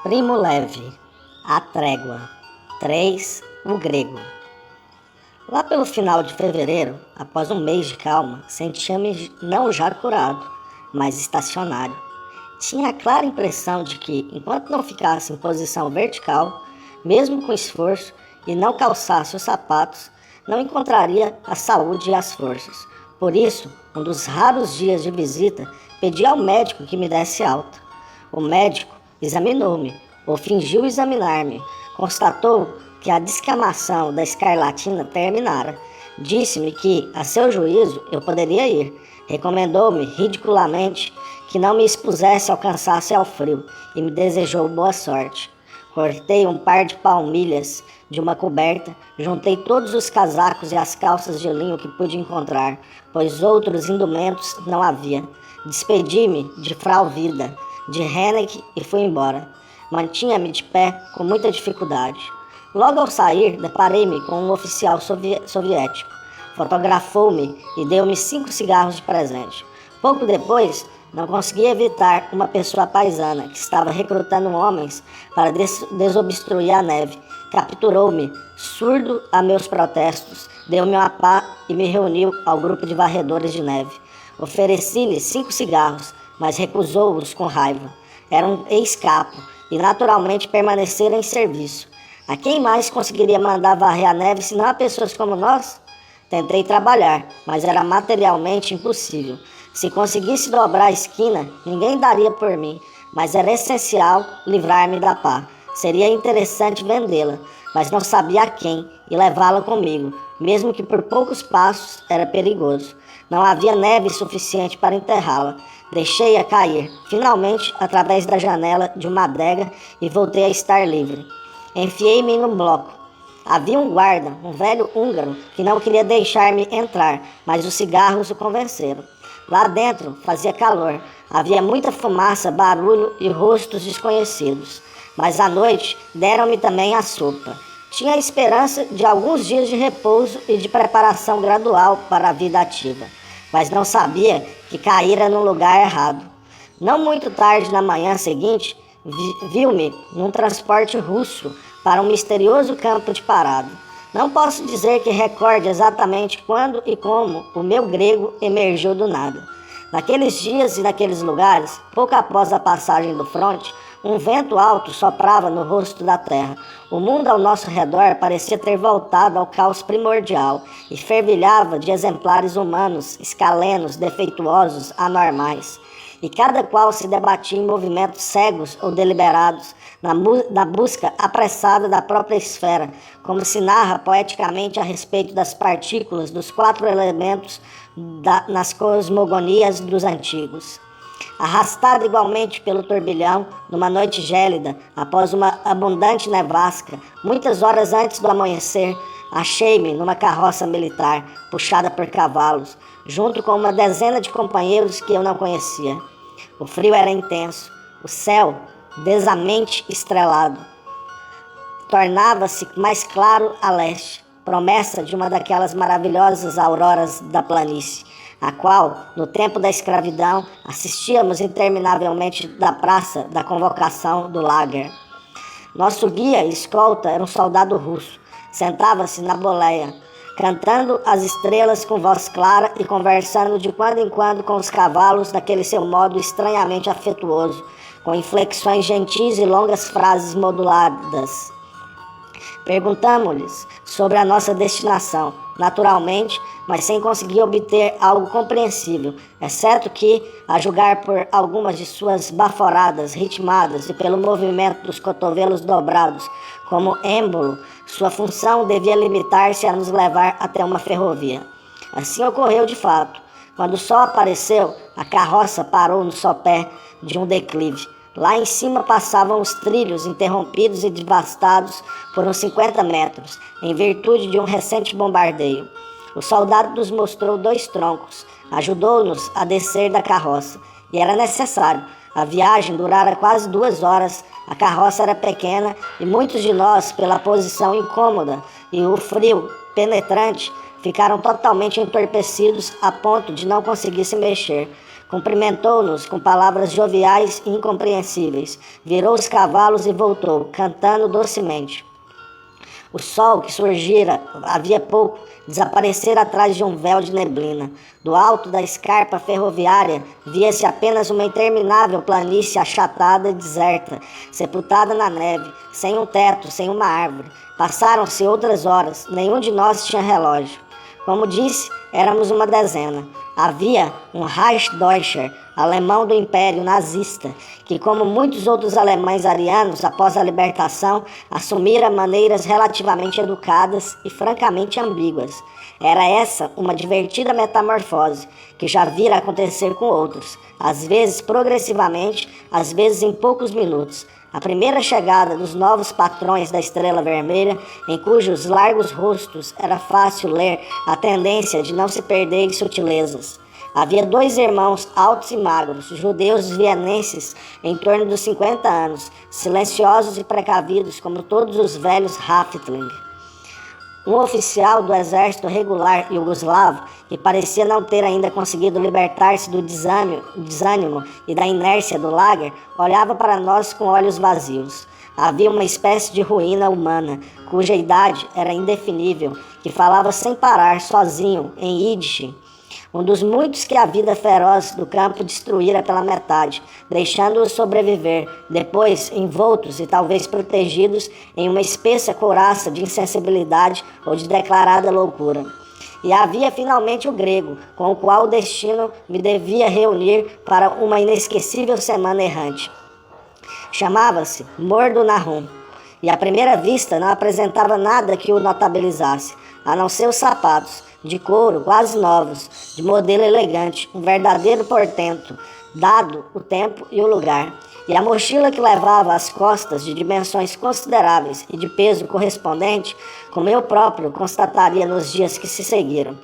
Primo Levi, A Trégua. 3. O Grego. Lá pelo final de fevereiro, após um mês de calma, sentia-me não já curado, mas estacionário. Tinha a clara impressão de que, enquanto não ficasse em posição vertical, mesmo com esforço, e não calçasse os sapatos, não encontraria a saúde e as forças. Por isso, um dos raros dias de visita, pedi ao médico que me desse alta. O médico examinou-me, ou fingiu examinar-me, constatou que a descamação da escarlatina terminara. Disse-me que, a seu juízo, eu poderia ir. Recomendou-me, ridiculamente, que não me expusesse ao cansaço e ao frio, e me desejou boa sorte. Cortei um par de palmilhas de uma coberta, juntei todos os casacos e as calças de linho que pude encontrar, pois outros indumentos não havia. Despedi-me de Frau Vida, de Henneck e fui embora. Mantinha-me de pé com muita dificuldade. Logo ao sair, deparei-me com um oficial soviético. Fotografou-me e deu-me 5 cigarros de presente. Pouco depois, não consegui evitar uma pessoa paisana que estava recrutando homens para desobstruir a neve. Capturou-me, surdo a meus protestos, deu-me uma pá e me reuniu ao grupo de varredores de neve. Ofereci-lhe 5 cigarros, mas recusou-os com raiva. Era um ex-capo e naturalmente permaneceram em serviço. A quem mais conseguiria mandar varrer a neve senão a pessoas como nós? Tentei trabalhar, mas era materialmente impossível. Se conseguisse dobrar a esquina, ninguém daria por mim, mas era essencial livrar-me da pá. Seria interessante vendê-la, mas não sabia a quem e levá-la comigo, mesmo que por poucos passos era perigoso. Não havia neve suficiente para enterrá-la. Deixei-a cair, finalmente, através da janela de uma adega e voltei a estar livre. Enfiei-me no bloco. Havia um guarda, um velho húngaro, que não queria deixar-me entrar, mas os cigarros o convenceram. Lá dentro fazia calor, havia muita fumaça, barulho e rostos desconhecidos. Mas à noite deram-me também a sopa. Tinha a esperança de alguns dias de repouso e de preparação gradual para a vida ativa, mas não sabia que caíra no lugar errado. Não muito tarde na manhã seguinte, viu-me num transporte russo para um misterioso campo de parada. Não posso dizer que recorde exatamente quando e como o meu grego emergiu do nada. Naqueles dias e naqueles lugares, pouco após a passagem do fronte, um vento alto soprava no rosto da terra. O mundo ao nosso redor parecia ter voltado ao caos primordial e fervilhava de exemplares humanos, escalenos, defeituosos, anormais. E cada qual se debatia em movimentos cegos ou deliberados, na busca apressada da própria esfera, como se narra poeticamente a respeito das partículas dos 4 elementos nas cosmogonias dos antigos. Arrastado igualmente pelo turbilhão, numa noite gélida, após uma abundante nevasca, muitas horas antes do amanhecer, achei-me numa carroça militar, puxada por cavalos, junto com uma dezena de companheiros que eu não conhecia. O frio era intenso, o céu densamente estrelado. Tornava-se mais claro a leste, promessa de uma daquelas maravilhosas auroras da planície, a qual, no tempo da escravidão, assistíamos interminavelmente da praça da convocação do lager. Nosso guia e escolta era um soldado russo. Sentava-se na boleia, cantando as estrelas com voz clara e conversando de quando em quando com os cavalos daquele seu modo estranhamente afetuoso, com inflexões gentis e longas frases moduladas. Perguntamos-lhes sobre a nossa destinação, naturalmente, mas sem conseguir obter algo compreensível, exceto que, a julgar por algumas de suas baforadas ritmadas e pelo movimento dos cotovelos dobrados como êmbolo, sua função devia limitar-se a nos levar até uma ferrovia. Assim ocorreu de fato. Quando o sol apareceu, a carroça parou no sopé de um declive. Lá em cima passavam os trilhos interrompidos e devastados por uns 50 metros, em virtude de um recente bombardeio. O soldado nos mostrou 2 troncos, ajudou-nos a descer da carroça, e era necessário. A viagem durara quase 2 horas, a carroça era pequena e muitos de nós, pela posição incômoda e o frio penetrante, ficaram totalmente entorpecidos a ponto de não conseguir se mexer. Cumprimentou-nos com palavras joviais e incompreensíveis. Virou os cavalos e voltou, cantando docemente. O sol, que surgira havia pouco, desaparecera atrás de um véu de neblina. Do alto da escarpa ferroviária via-se apenas uma interminável planície achatada e deserta, sepultada na neve, sem um teto, sem uma árvore. Passaram-se outras horas, nenhum de nós tinha relógio. Como disse, éramos uma dezena. Havia um Reichsdeutscher, alemão do Império Nazista, que, como muitos outros alemães arianos após a libertação, assumira maneiras relativamente educadas e francamente ambíguas. Era essa uma divertida metamorfose, que já vira acontecer com outros, às vezes progressivamente, às vezes em poucos minutos. A primeira chegada dos novos patrões da Estrela Vermelha, em cujos largos rostos era fácil ler a tendência de não se perder em sutilezas. Havia 2 irmãos altos e magros, judeus vienenses em torno dos 50 anos, silenciosos e precavidos como todos os velhos Häftling. Um oficial do exército regular iugoslavo, que parecia não ter ainda conseguido libertar-se do desânimo e da inércia do lager, olhava para nós com olhos vazios. Havia uma espécie de ruína humana, cuja idade era indefinível, que falava sem parar, sozinho, em Yiddish, um dos muitos que a vida feroz do campo destruíra pela metade, deixando-os sobreviver, depois envoltos e talvez protegidos em uma espessa couraça de insensibilidade ou de declarada loucura. E havia finalmente o grego, com o qual o destino me devia reunir para uma inesquecível semana errante. Chamava-se Mordo Nahum, e à primeira vista não apresentava nada que o notabilizasse, a não ser os sapatos, de couro, quase novos, de modelo elegante, um verdadeiro portento, dado o tempo e o lugar, e a mochila que levava às costas de dimensões consideráveis e de peso correspondente, como eu próprio constataria nos dias que se seguiram.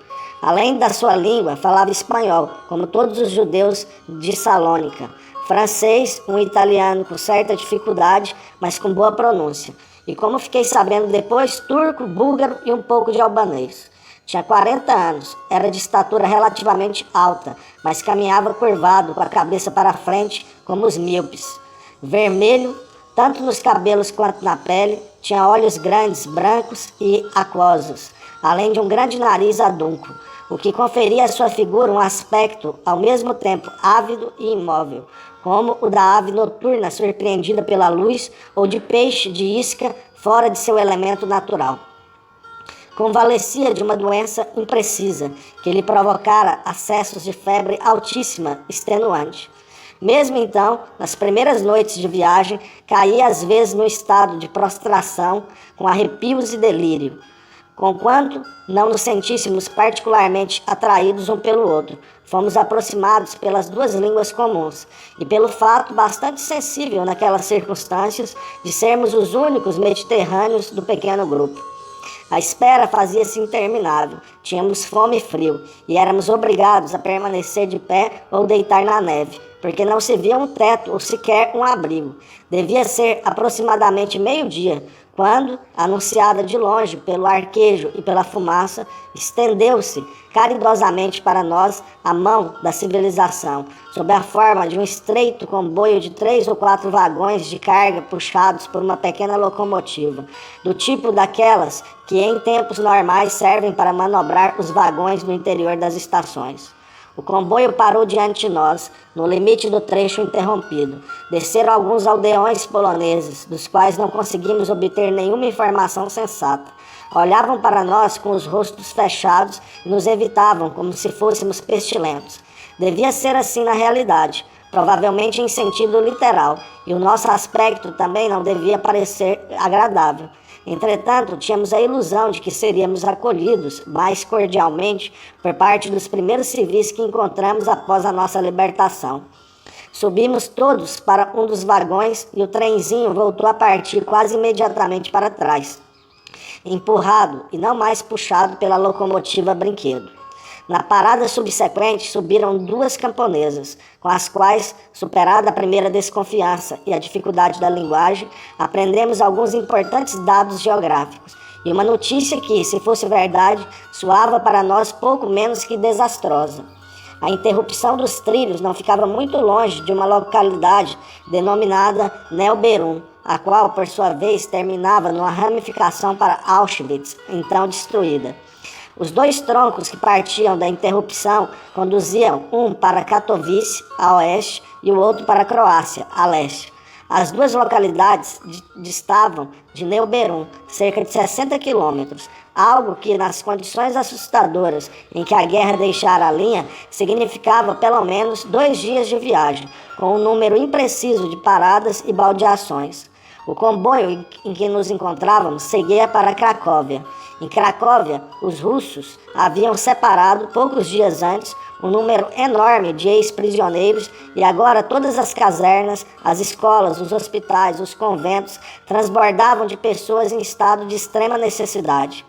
Além da sua língua, falava espanhol, como todos os judeus de Salônica, francês, um italiano com certa dificuldade, mas com boa pronúncia, e como fiquei sabendo depois, turco, búlgaro e um pouco de albanês. Tinha 40 anos, era de estatura relativamente alta, mas caminhava curvado, com a cabeça para frente, como os míopes. Vermelho, tanto nos cabelos quanto na pele, tinha olhos grandes, brancos e aquosos, além de um grande nariz adunco, o que conferia à sua figura um aspecto, ao mesmo tempo, ávido e imóvel, como o da ave noturna surpreendida pela luz ou de peixe de isca fora de seu elemento natural. Convalescia de uma doença imprecisa, que lhe provocara acessos de febre altíssima, extenuante. Mesmo então, nas primeiras noites de viagem, caía às vezes no estado de prostração, com arrepios e delírio, conquanto não nos sentíssemos particularmente atraídos um pelo outro. Fomos aproximados pelas 2 línguas comuns, e pelo fato bastante sensível naquelas circunstâncias de sermos os únicos mediterrâneos do pequeno grupo. A espera fazia-se interminável, tínhamos fome e frio, e éramos obrigados a permanecer de pé ou deitar na neve, porque não se via um teto ou sequer um abrigo. Devia ser aproximadamente meio-dia, quando, anunciada de longe pelo arquejo e pela fumaça, estendeu-se caridosamente para nós a mão da civilização, sob a forma de um estreito comboio de 3 ou 4 vagões de carga puxados por uma pequena locomotiva, do tipo daquelas que em tempos normais servem para manobrar os vagões no interior das estações. O comboio parou diante de nós, no limite do trecho interrompido. Desceram alguns aldeões poloneses, dos quais não conseguimos obter nenhuma informação sensata. Olhavam para nós com os rostos fechados e nos evitavam como se fôssemos pestilentos. Devia ser assim na realidade, provavelmente em sentido literal, e o nosso aspecto também não devia parecer agradável. Entretanto, tínhamos a ilusão de que seríamos acolhidos mais cordialmente por parte dos primeiros civis que encontramos após a nossa libertação. Subimos todos para um dos vagões e o trenzinho voltou a partir quase imediatamente para trás, empurrado e não mais puxado pela locomotiva brinquedo. Na parada subsequente subiram 2 camponesas, com as quais, superada a primeira desconfiança e a dificuldade da linguagem, aprendemos alguns importantes dados geográficos, e uma notícia que, se fosse verdade, soava para nós pouco menos que desastrosa. A interrupção dos trilhos não ficava muito longe de uma localidade denominada Neoberum, a qual, por sua vez, terminava numa ramificação para Auschwitz, então destruída. Os dois troncos que partiam da interrupção conduziam um para Katowice, a oeste, e o outro para Croácia, a leste. As duas localidades distavam de Neoberum cerca de 60 quilômetros, algo que, nas condições assustadoras em que a guerra deixara a linha, significava pelo menos 2 dias de viagem, com um número impreciso de paradas e baldeações. O comboio em que nos encontrávamos seguia para Cracóvia. Em Cracóvia, os russos haviam separado, poucos dias antes, um número enorme de ex-prisioneiros e agora todas as casernas, as escolas, os hospitais, os conventos transbordavam de pessoas em estado de extrema necessidade.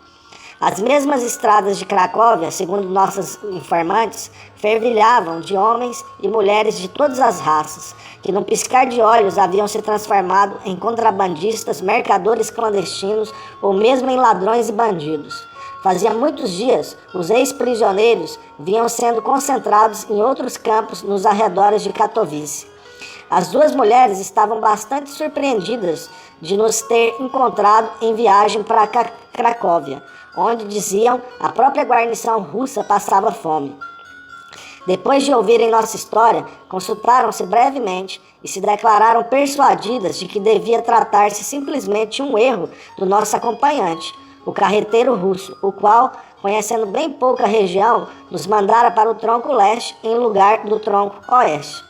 As mesmas estradas de Cracóvia, segundo nossos informantes, fervilhavam de homens e mulheres de todas as raças, que num piscar de olhos haviam se transformado em contrabandistas, mercadores clandestinos ou mesmo em ladrões e bandidos. Fazia muitos dias, os ex-prisioneiros vinham sendo concentrados em outros campos nos arredores de Katowice. As duas mulheres estavam bastante surpreendidas de nos ter encontrado em viagem para Cracóvia, onde, diziam, a própria guarnição russa passava fome. Depois de ouvirem nossa história, consultaram-se brevemente e se declararam persuadidas de que devia tratar-se simplesmente de um erro do nosso acompanhante, o carreteiro russo, o qual, conhecendo bem pouco a região, nos mandara para o tronco leste em lugar do tronco oeste.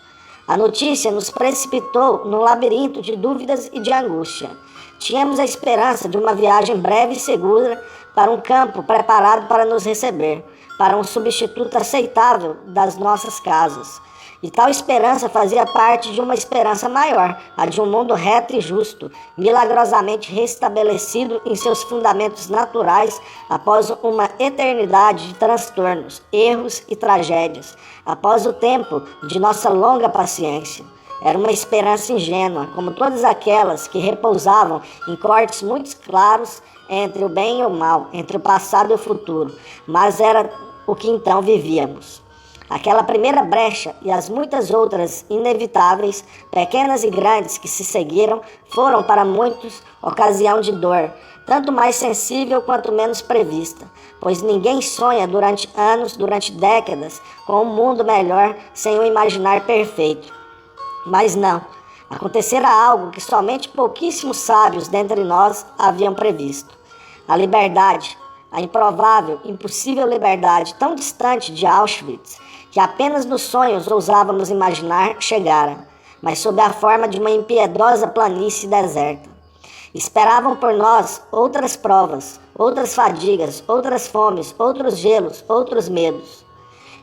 A notícia nos precipitou num labirinto de dúvidas e de angústia. Tínhamos a esperança de uma viagem breve e segura para um campo preparado para nos receber, para um substituto aceitável das nossas casas. E tal esperança fazia parte de uma esperança maior, a de um mundo reto e justo, milagrosamente restabelecido em seus fundamentos naturais após uma eternidade de transtornos, erros e tragédias, após o tempo de nossa longa paciência. Era uma esperança ingênua, como todas aquelas que repousavam em cortes muito claros entre o bem e o mal, entre o passado e o futuro, mas era o que então vivíamos. Aquela primeira brecha e as muitas outras inevitáveis, pequenas e grandes que se seguiram, foram para muitos ocasião de dor, tanto mais sensível quanto menos prevista, pois ninguém sonha durante anos, durante décadas, com um mundo melhor sem o imaginar perfeito. Mas não, acontecera algo que somente pouquíssimos sábios dentre nós haviam previsto. A liberdade, a improvável, impossível liberdade tão distante de Auschwitz, que apenas nos sonhos ousávamos imaginar, chegara, mas sob a forma de uma impiedosa planície deserta. Esperavam por nós outras provas, outras fadigas, outras fomes, outros gelos, outros medos.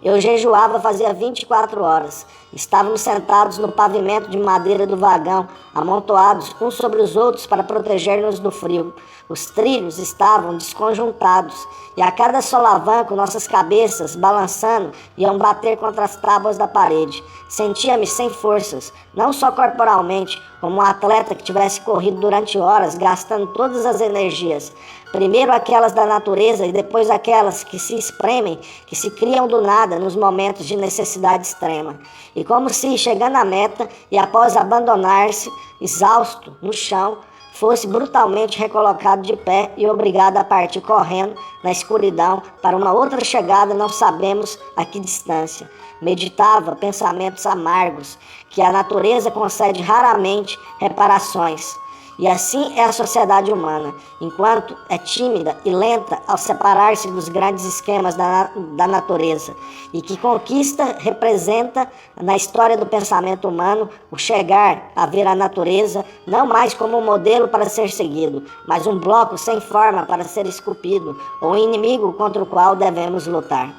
Eu jejuava fazia 24 horas. Estávamos sentados no pavimento de madeira do vagão, amontoados uns sobre os outros para proteger-nos do frio. Os trilhos estavam desconjuntados e a cada solavanco nossas cabeças, balançando, iam bater contra as tábuas da parede. Sentia-me sem forças, não só corporalmente, como um atleta que tivesse corrido durante horas, gastando todas as energias. Primeiro aquelas da natureza e depois aquelas que se espremem, que se criam do nada nos momentos de necessidade extrema. E como se, chegando à meta e após abandonar-se, exausto, no chão, fosse brutalmente recolocado de pé e obrigado a partir correndo na escuridão para uma outra chegada não sabemos a que distância. Meditava pensamentos amargos, que a natureza concede raramente reparações. E assim é a sociedade humana, enquanto é tímida e lenta ao separar-se dos grandes esquemas da natureza, e que conquista representa na história do pensamento humano o chegar a ver a natureza não mais como um modelo para ser seguido, mas um bloco sem forma para ser esculpido, ou um inimigo contra o qual devemos lutar.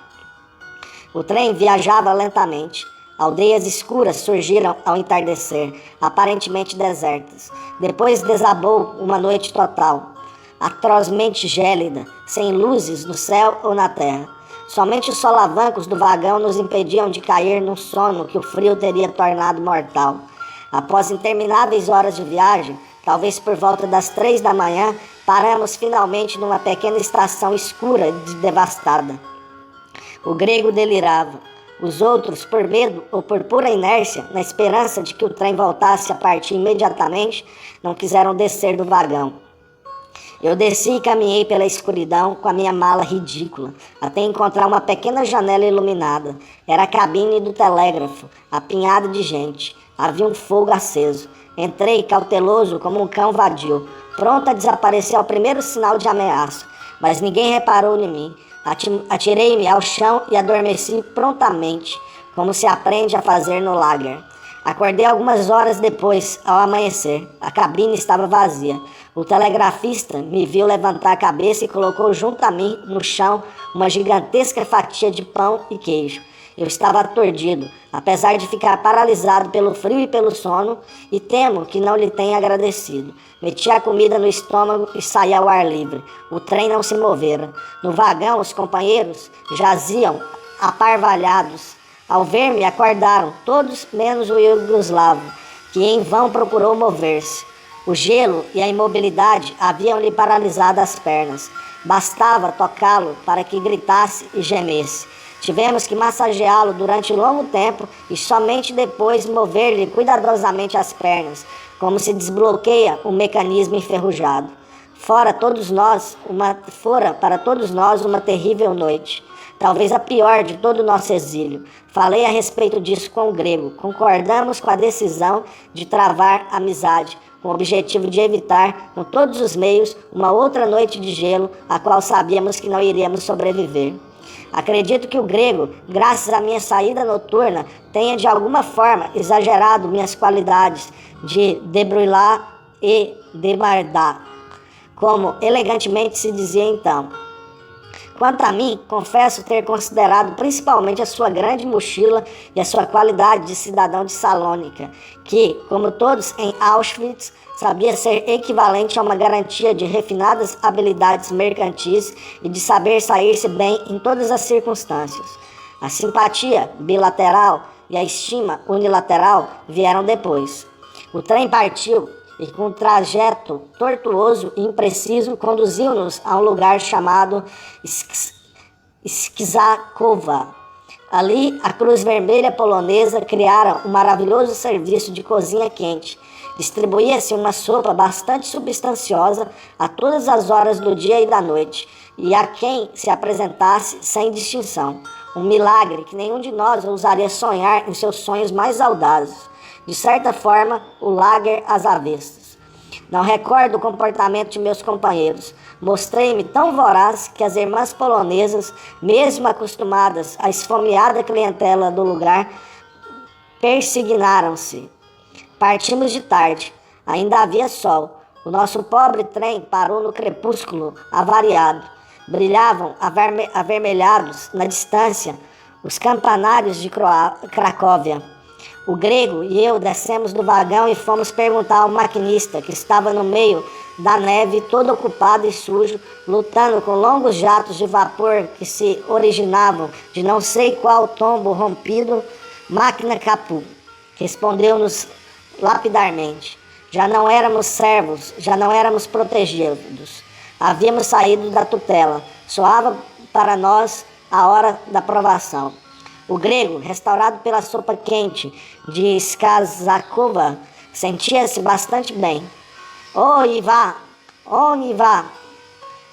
O trem viajava lentamente. Aldeias escuras surgiram ao entardecer, aparentemente desertas. Depois desabou uma noite total, atrozmente gélida, sem luzes no céu ou na terra. Somente os solavancos do vagão nos impediam de cair num sono que o frio teria tornado mortal. Após intermináveis horas de viagem, talvez por volta das 3 da manhã, paramos finalmente numa pequena estação escura e devastada. O grego delirava. Os outros, por medo ou por pura inércia, na esperança de que o trem voltasse a partir imediatamente, não quiseram descer do vagão. Eu desci e caminhei pela escuridão com a minha mala ridícula, até encontrar uma pequena janela iluminada. Era a cabine do telégrafo, apinhada de gente. Havia um fogo aceso. Entrei cauteloso como um cão vadio, pronto a desaparecer ao primeiro sinal de ameaça. Mas ninguém reparou em mim. Atirei-me ao chão e adormeci prontamente, como se aprende a fazer no lager. Acordei algumas horas depois, ao amanhecer. A cabine estava vazia. O telegrafista me viu levantar a cabeça e colocou junto a mim, no chão, uma gigantesca fatia de pão e queijo. Eu estava aturdido, apesar de ficar paralisado pelo frio e pelo sono, e temo que não lhe tenha agradecido. Meti a comida no estômago e saí ao ar livre. O trem não se movera. No vagão, os companheiros jaziam aparvalhados. Ao ver-me, acordaram, todos menos o iugoslavo, que em vão procurou mover-se. O gelo e a imobilidade haviam-lhe paralisado as pernas. Bastava tocá-lo para que gritasse e gemesse. Tivemos que massageá-lo durante longo tempo e somente depois mover-lhe cuidadosamente as pernas, como se desbloqueia um mecanismo enferrujado. Fora para todos nós uma terrível noite. Talvez a pior de todo o nosso exílio. Falei a respeito disso com o grego. Concordamos com a decisão de travar amizade, com o objetivo de evitar, com todos os meios, uma outra noite de gelo, a qual sabíamos que não iríamos sobreviver. Acredito que o grego, graças à minha saída noturna, tenha de alguma forma exagerado minhas qualidades de debruilar e debardar, como elegantemente se dizia então. Quanto a mim, confesso ter considerado principalmente a sua grande mochila e a sua qualidade de cidadão de Salônica, que, como todos em Auschwitz, sabia ser equivalente a uma garantia de refinadas habilidades mercantis e de saber sair-se bem em todas as circunstâncias. A simpatia bilateral e a estima unilateral vieram depois. O trem partiu e com um trajeto tortuoso e impreciso conduziu-nos a um lugar chamado Skrzakova. Ali, a Cruz Vermelha Polonesa criara um maravilhoso serviço de cozinha quente. Distribuía-se uma sopa bastante substanciosa a todas as horas do dia e da noite, e a quem se apresentasse sem distinção. Um milagre que nenhum de nós ousaria sonhar em seus sonhos mais audazes. De certa forma, o lager às avessas. Não recordo o comportamento de meus companheiros. Mostrei-me tão voraz que as irmãs polonesas, mesmo acostumadas à esfomeada clientela do lugar, persignaram-se. Partimos de tarde. Ainda havia sol. O nosso pobre trem parou no crepúsculo avariado. Brilhavam avermelhados na distância os campanários de Cracóvia. O grego e eu descemos do vagão e fomos perguntar ao maquinista, que estava no meio da neve, todo ocupado e sujo, lutando com longos jatos de vapor que se originavam de não sei qual tombo rompido. Máquina capu. Respondeu-nos lapidarmente. Já não éramos servos, já não éramos protegidos. Havíamos saído da tutela. Soava para nós a hora da provação. O grego, restaurado pela sopa quente de Skrzakova, sentia-se bastante bem. Oh, Iva!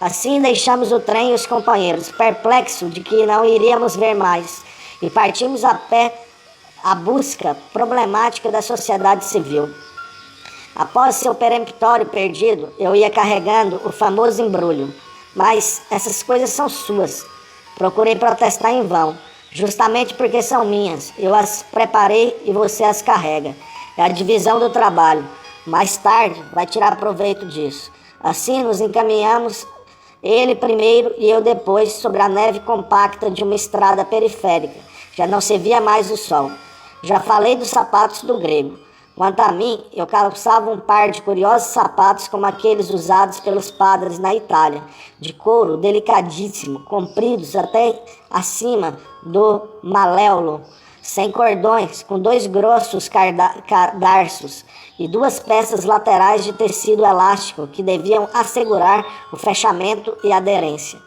Assim deixamos o trem e os companheiros, perplexos de que não iríamos ver mais, e partimos a pé à busca problemática da sociedade civil. Após seu peremptório perdido, eu ia carregando o famoso embrulho. Mas essas coisas são suas. Procurei protestar em vão. Justamente porque são minhas, eu as preparei e você as carrega. É a divisão do trabalho. Mais tarde vai tirar proveito disso. Assim nos encaminhamos, ele primeiro e eu depois, sobre a neve compacta de uma estrada periférica. Já não se via mais o sol. Já falei dos sapatos do grego. Quanto a mim, eu calçava um par de curiosos sapatos como aqueles usados pelos padres na Itália, de couro delicadíssimo, compridos até acima do maléolo, sem cordões, com 2 grossos cadarços e 2 peças laterais de tecido elástico que deviam assegurar o fechamento e aderência.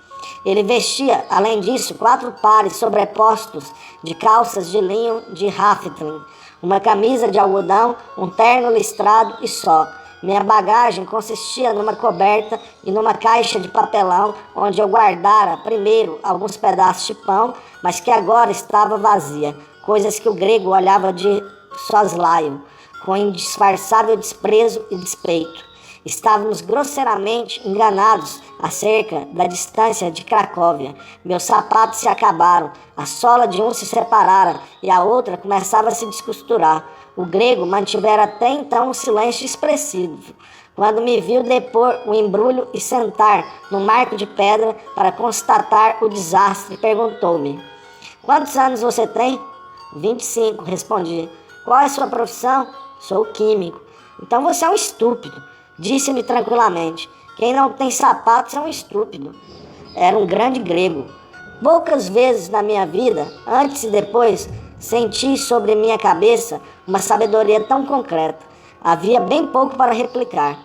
Ele vestia, além disso, 4 pares sobrepostos de calças de linho de rafting, uma camisa de algodão, um terno listrado e só. Minha bagagem consistia numa coberta e numa caixa de papelão, onde eu guardara primeiro alguns pedaços de pão, mas que agora estava vazia, coisas que o grego olhava de soslaio, com indisfarçável desprezo e despeito. Estávamos grosseiramente enganados acerca da distância de Cracóvia. Meus sapatos se acabaram, a sola de um se separara e a outra começava a se descosturar. O grego mantivera até então um silêncio expressivo. Quando me viu depor o embrulho e sentar no marco de pedra para constatar o desastre, perguntou-me: "Quantos anos você tem?" 25, respondi. "Qual é a sua profissão?" "Sou químico." "Então você é um estúpido." Disse-me tranquilamente: "Quem não tem sapatos é um estúpido." Era um grande grego. Poucas vezes na minha vida, antes e depois, senti sobre minha cabeça uma sabedoria tão concreta. Havia bem pouco para replicar.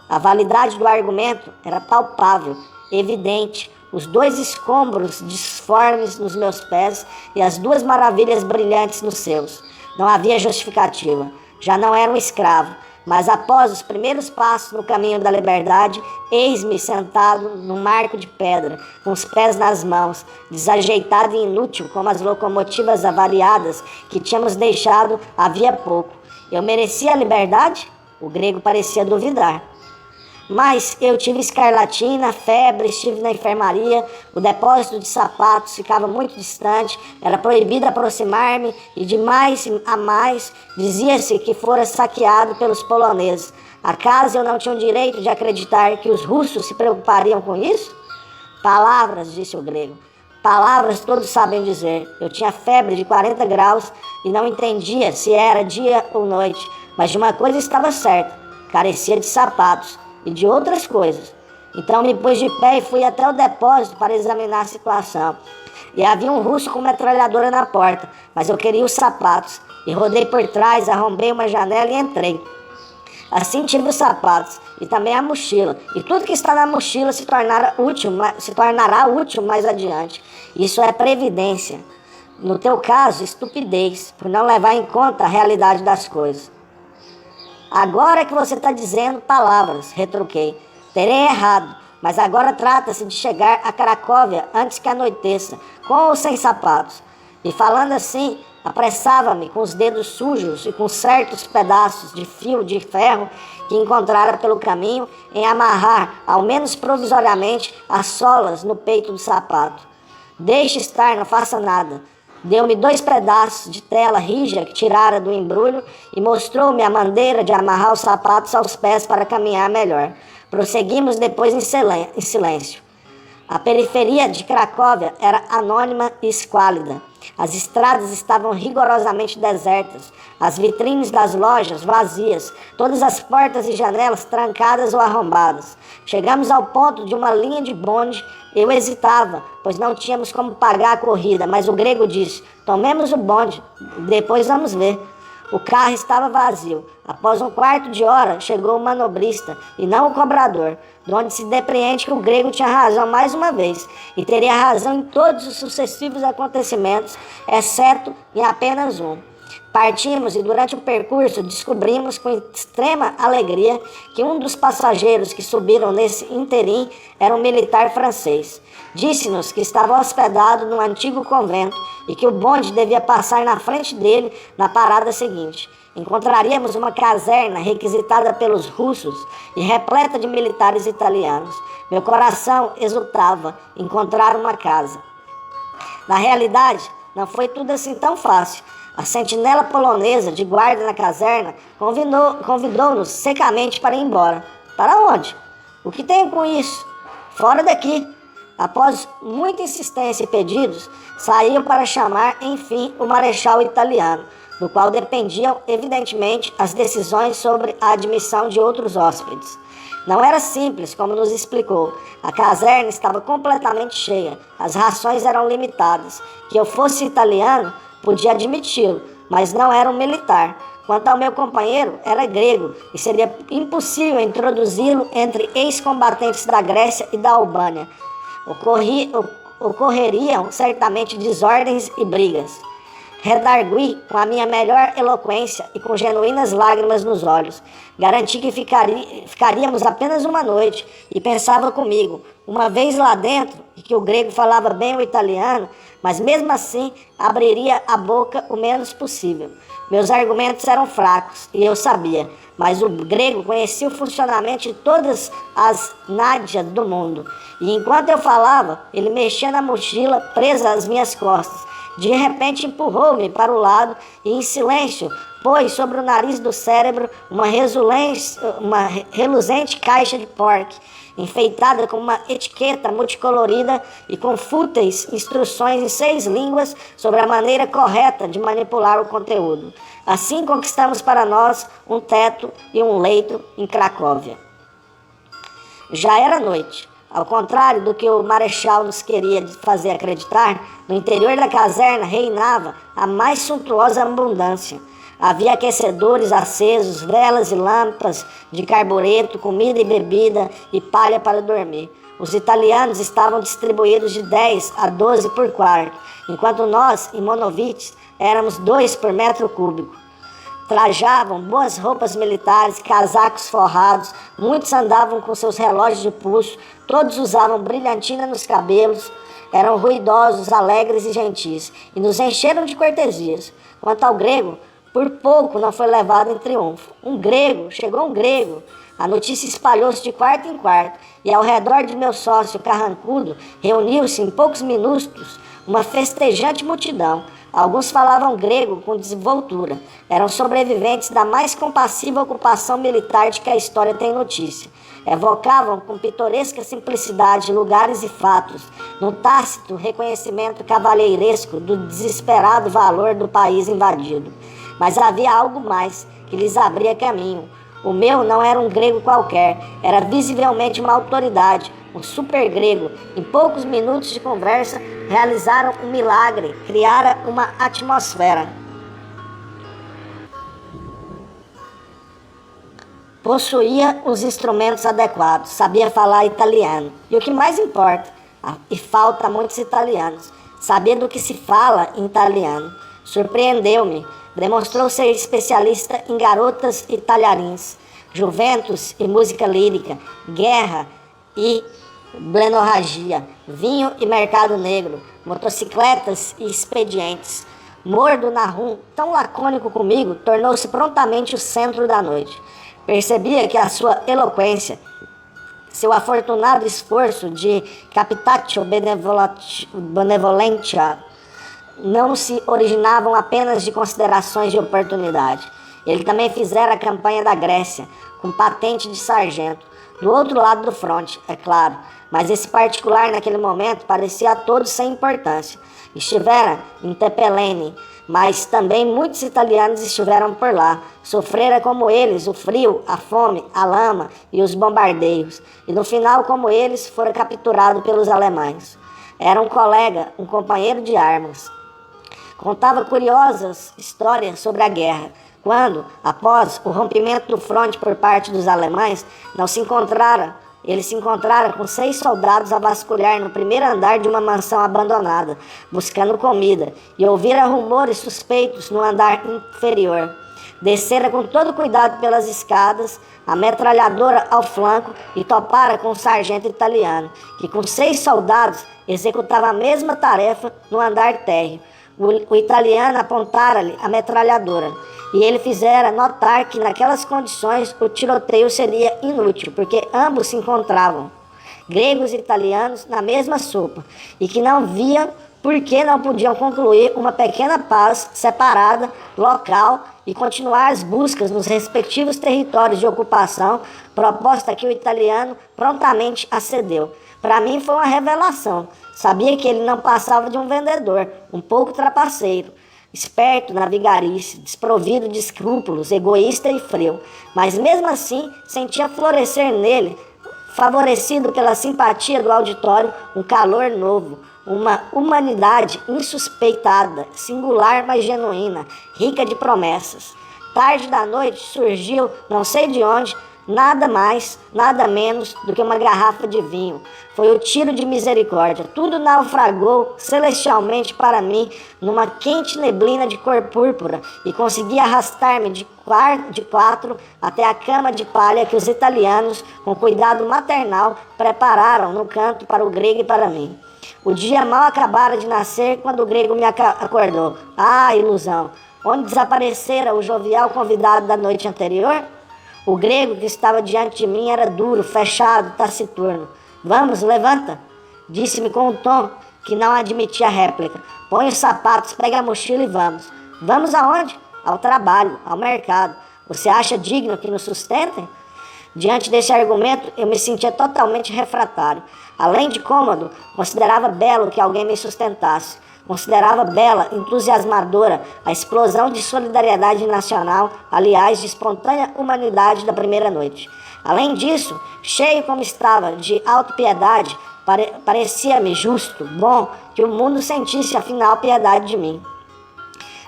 A validade do argumento era palpável, evidente. Os 2 escombros disformes nos meus pés e as 2 maravilhas brilhantes nos seus. Não havia justificativa. Já não era um escravo. Mas após os primeiros passos no caminho da liberdade, eis-me sentado num marco de pedra, com os pés nas mãos, desajeitado e inútil como as locomotivas avariadas que tínhamos deixado havia pouco. Eu merecia a liberdade? O grego parecia duvidar. Mas eu tive escarlatina, febre, estive na enfermaria, o depósito de sapatos ficava muito distante, era proibido aproximar-me e de mais a mais dizia-se que fora saqueado pelos poloneses. Acaso eu não tinha o direito de acreditar que os russos se preocupariam com isso? Palavras, disse o grego. Palavras todos sabem dizer. Eu tinha febre de 40 graus e não entendia se era dia ou noite, mas de uma coisa estava certa, carecia de sapatos e de outras coisas. Então me pus de pé e fui até o depósito para examinar a situação. E havia um russo com metralhadora na porta, mas eu queria os sapatos. E rodei por trás, arrombei uma janela e entrei. Assim tive os sapatos e também a mochila. E tudo que está na mochila se tornará útil mais adiante. Isso é previdência. No teu caso, estupidez, por não levar em conta a realidade das coisas. Agora é que você está dizendo palavras, retruquei. Terei errado, mas agora trata-se de chegar a Cracóvia antes que anoiteça, com ou sem sapatos. E falando assim, apressava-me com os dedos sujos e com certos pedaços de fio de ferro que encontrara pelo caminho em amarrar, ao menos provisoriamente, as solas no peito do sapato. Deixe estar, não faça nada. Deu-me 2 pedaços de tela rija que tirara do embrulho e mostrou-me a maneira de amarrar os sapatos aos pés para caminhar melhor. Prosseguimos depois em silêncio. A periferia de Cracóvia era anônima e esquálida. As estradas estavam rigorosamente desertas, as vitrines das lojas vazias, todas as portas e janelas trancadas ou arrombadas. Chegamos ao ponto de uma linha de bonde. Eu hesitava, pois não tínhamos como pagar a corrida, mas o grego disse: "Tomemos o bonde, depois vamos ver." O carro estava vazio. Após um quarto de hora, chegou o manobrista, e não o cobrador, de onde se depreende que o grego tinha razão mais uma vez, e teria razão em todos os sucessivos acontecimentos, exceto em apenas um. Partimos e durante o percurso descobrimos com extrema alegria que um dos passageiros que subiram nesse interim era um militar francês. Disse-nos que estava hospedado num antigo convento e que o bonde devia passar na frente dele na parada seguinte. Encontraríamos uma caserna requisitada pelos russos e repleta de militares italianos. Meu coração exultava em encontrar uma casa. Na realidade, não foi tudo assim tão fácil. A sentinela polonesa de guarda na caserna convidou-nos secamente para ir embora. Para onde? O que tenho com isso? Fora daqui. Após muita insistência e pedidos, saíram para chamar, enfim, o marechal italiano, do qual dependiam, evidentemente, as decisões sobre a admissão de outros hóspedes. Não era simples, como nos explicou. A caserna estava completamente cheia, as rações eram limitadas. Que eu fosse italiano, podia admiti-lo, mas não era um militar. Quanto ao meu companheiro, era grego, e seria impossível introduzi-lo entre ex-combatentes da Grécia e da Albânia. Ocorreriam certamente desordens e brigas. Redargui com a minha melhor eloquência e com genuínas lágrimas nos olhos. Garanti que ficaríamos apenas uma noite e pensava comigo, uma vez lá dentro, que o grego falava bem o italiano, mas mesmo assim abriria a boca o menos possível. Meus argumentos eram fracos e eu sabia, mas o grego conhecia o funcionamento de todas as nádeas do mundo. E enquanto eu falava, ele mexia na mochila presa às minhas costas. De repente empurrou-me para o lado e em silêncio pôs sobre o nariz do cérebro uma reluzente caixa de porc, enfeitada com uma etiqueta multicolorida e com fúteis instruções em 6 línguas sobre a maneira correta de manipular o conteúdo. Assim conquistamos para nós um teto e um leito em Cracóvia. Já era noite. Ao contrário do que o marechal nos queria fazer acreditar, no interior da caserna reinava a mais suntuosa abundância. Havia aquecedores acesos, velas e lâmpadas de carbureto, comida e bebida e palha para dormir. Os italianos estavam distribuídos de 10 a 12 por quarto, enquanto nós, em Monovites, éramos 2 por metro cúbico. Trajavam boas roupas militares, casacos forrados, muitos andavam com seus relógios de pulso, todos usavam brilhantina nos cabelos, eram ruidosos, alegres e gentis, e nos encheram de cortesias. Quanto ao grego, por pouco não foi levado em triunfo. Chegou um grego. A notícia espalhou-se de quarto em quarto, e ao redor de meu sócio carrancudo reuniu-se em poucos minutos uma festejante multidão. Alguns falavam grego com desenvoltura. Eram sobreviventes da mais compassiva ocupação militar de que a história tem notícia. Evocavam com pitoresca simplicidade lugares e fatos, num tácito reconhecimento cavalheiresco do desesperado valor do país invadido. Mas havia algo mais que lhes abria caminho. O meu não era um grego qualquer, era visivelmente uma autoridade, um super grego. Em poucos minutos de conversa, realizaram um milagre, criaram uma atmosfera. Possuía os instrumentos adequados, sabia falar italiano. E o que mais importa, e falta a muitos italianos, sabia do que se fala em italiano. Surpreendeu-me. Demonstrou ser especialista em garotas e talharins, juventus e música lírica, guerra e blenorragia, vinho e mercado negro, motocicletas e expedientes. Mordo na rum, tão lacônico comigo, tornou-se prontamente o centro da noite. Percebia que a sua eloquência, seu afortunado esforço de captatio benevolentia, não se originavam apenas de considerações de oportunidade. Ele também fizera a campanha da Grécia, com patente de sargento, do outro lado do fronte, é claro, mas esse particular naquele momento parecia a todos sem importância. Estivera em Tepelene, mas também muitos italianos estiveram por lá. Sofrera como eles o frio, a fome, a lama e os bombardeios, e no final, como eles, fora capturado pelos alemães. Era um colega, um companheiro de armas. Contava curiosas histórias sobre a guerra, quando, após o rompimento do fronte por parte dos alemães, ele se encontrara com 6 soldados a vasculhar no primeiro andar de uma mansão abandonada, buscando comida, e ouvira rumores suspeitos no andar inferior. Descera com todo cuidado pelas escadas, a metralhadora ao flanco, e topara com um sargento italiano, que com 6 soldados executava a mesma tarefa no andar térreo. O italiano apontara-lhe a metralhadora, e ele fizera notar que naquelas condições o tiroteio seria inútil, porque ambos se encontravam, gregos e italianos, na mesma sopa, e que não viam por que não podiam concluir uma pequena paz separada, local, e continuar as buscas nos respectivos territórios de ocupação, proposta que o italiano prontamente acedeu. Para mim foi uma revelação. Sabia que ele não passava de um vendedor, um pouco trapaceiro, esperto na vigarice, desprovido de escrúpulos, egoísta e frio, mas mesmo assim sentia florescer nele, favorecido pela simpatia do auditório, um calor novo, uma humanidade insuspeitada, singular mas genuína, rica de promessas. Tarde da noite surgiu, não sei de onde, Nada mais, nada menos do que uma garrafa de vinho. Foi o tiro de misericórdia. Tudo naufragou celestialmente para mim numa quente neblina de cor púrpura e consegui arrastar-me de quatro até a cama de palha que os italianos, com cuidado maternal, prepararam no canto para o grego e para mim. O dia mal acabara de nascer quando o grego me acordou. Ah, ilusão! Onde desaparecera o jovial convidado da noite anterior? O grego que estava diante de mim era duro, fechado, taciturno. Vamos, levanta, disse-me com um tom que não admitia réplica. Põe os sapatos, pega a mochila e vamos. Vamos aonde? Ao trabalho, ao mercado. Você acha digno que nos sustentem? Diante desse argumento, eu me sentia totalmente refratário. Além de cômodo, considerava belo que alguém me sustentasse. Considerava bela, entusiasmadora, a explosão de solidariedade nacional, aliás, de espontânea humanidade da primeira noite. Além disso, cheio como estava de autopiedade, parecia-me justo, bom, que o mundo sentisse afinal piedade de mim.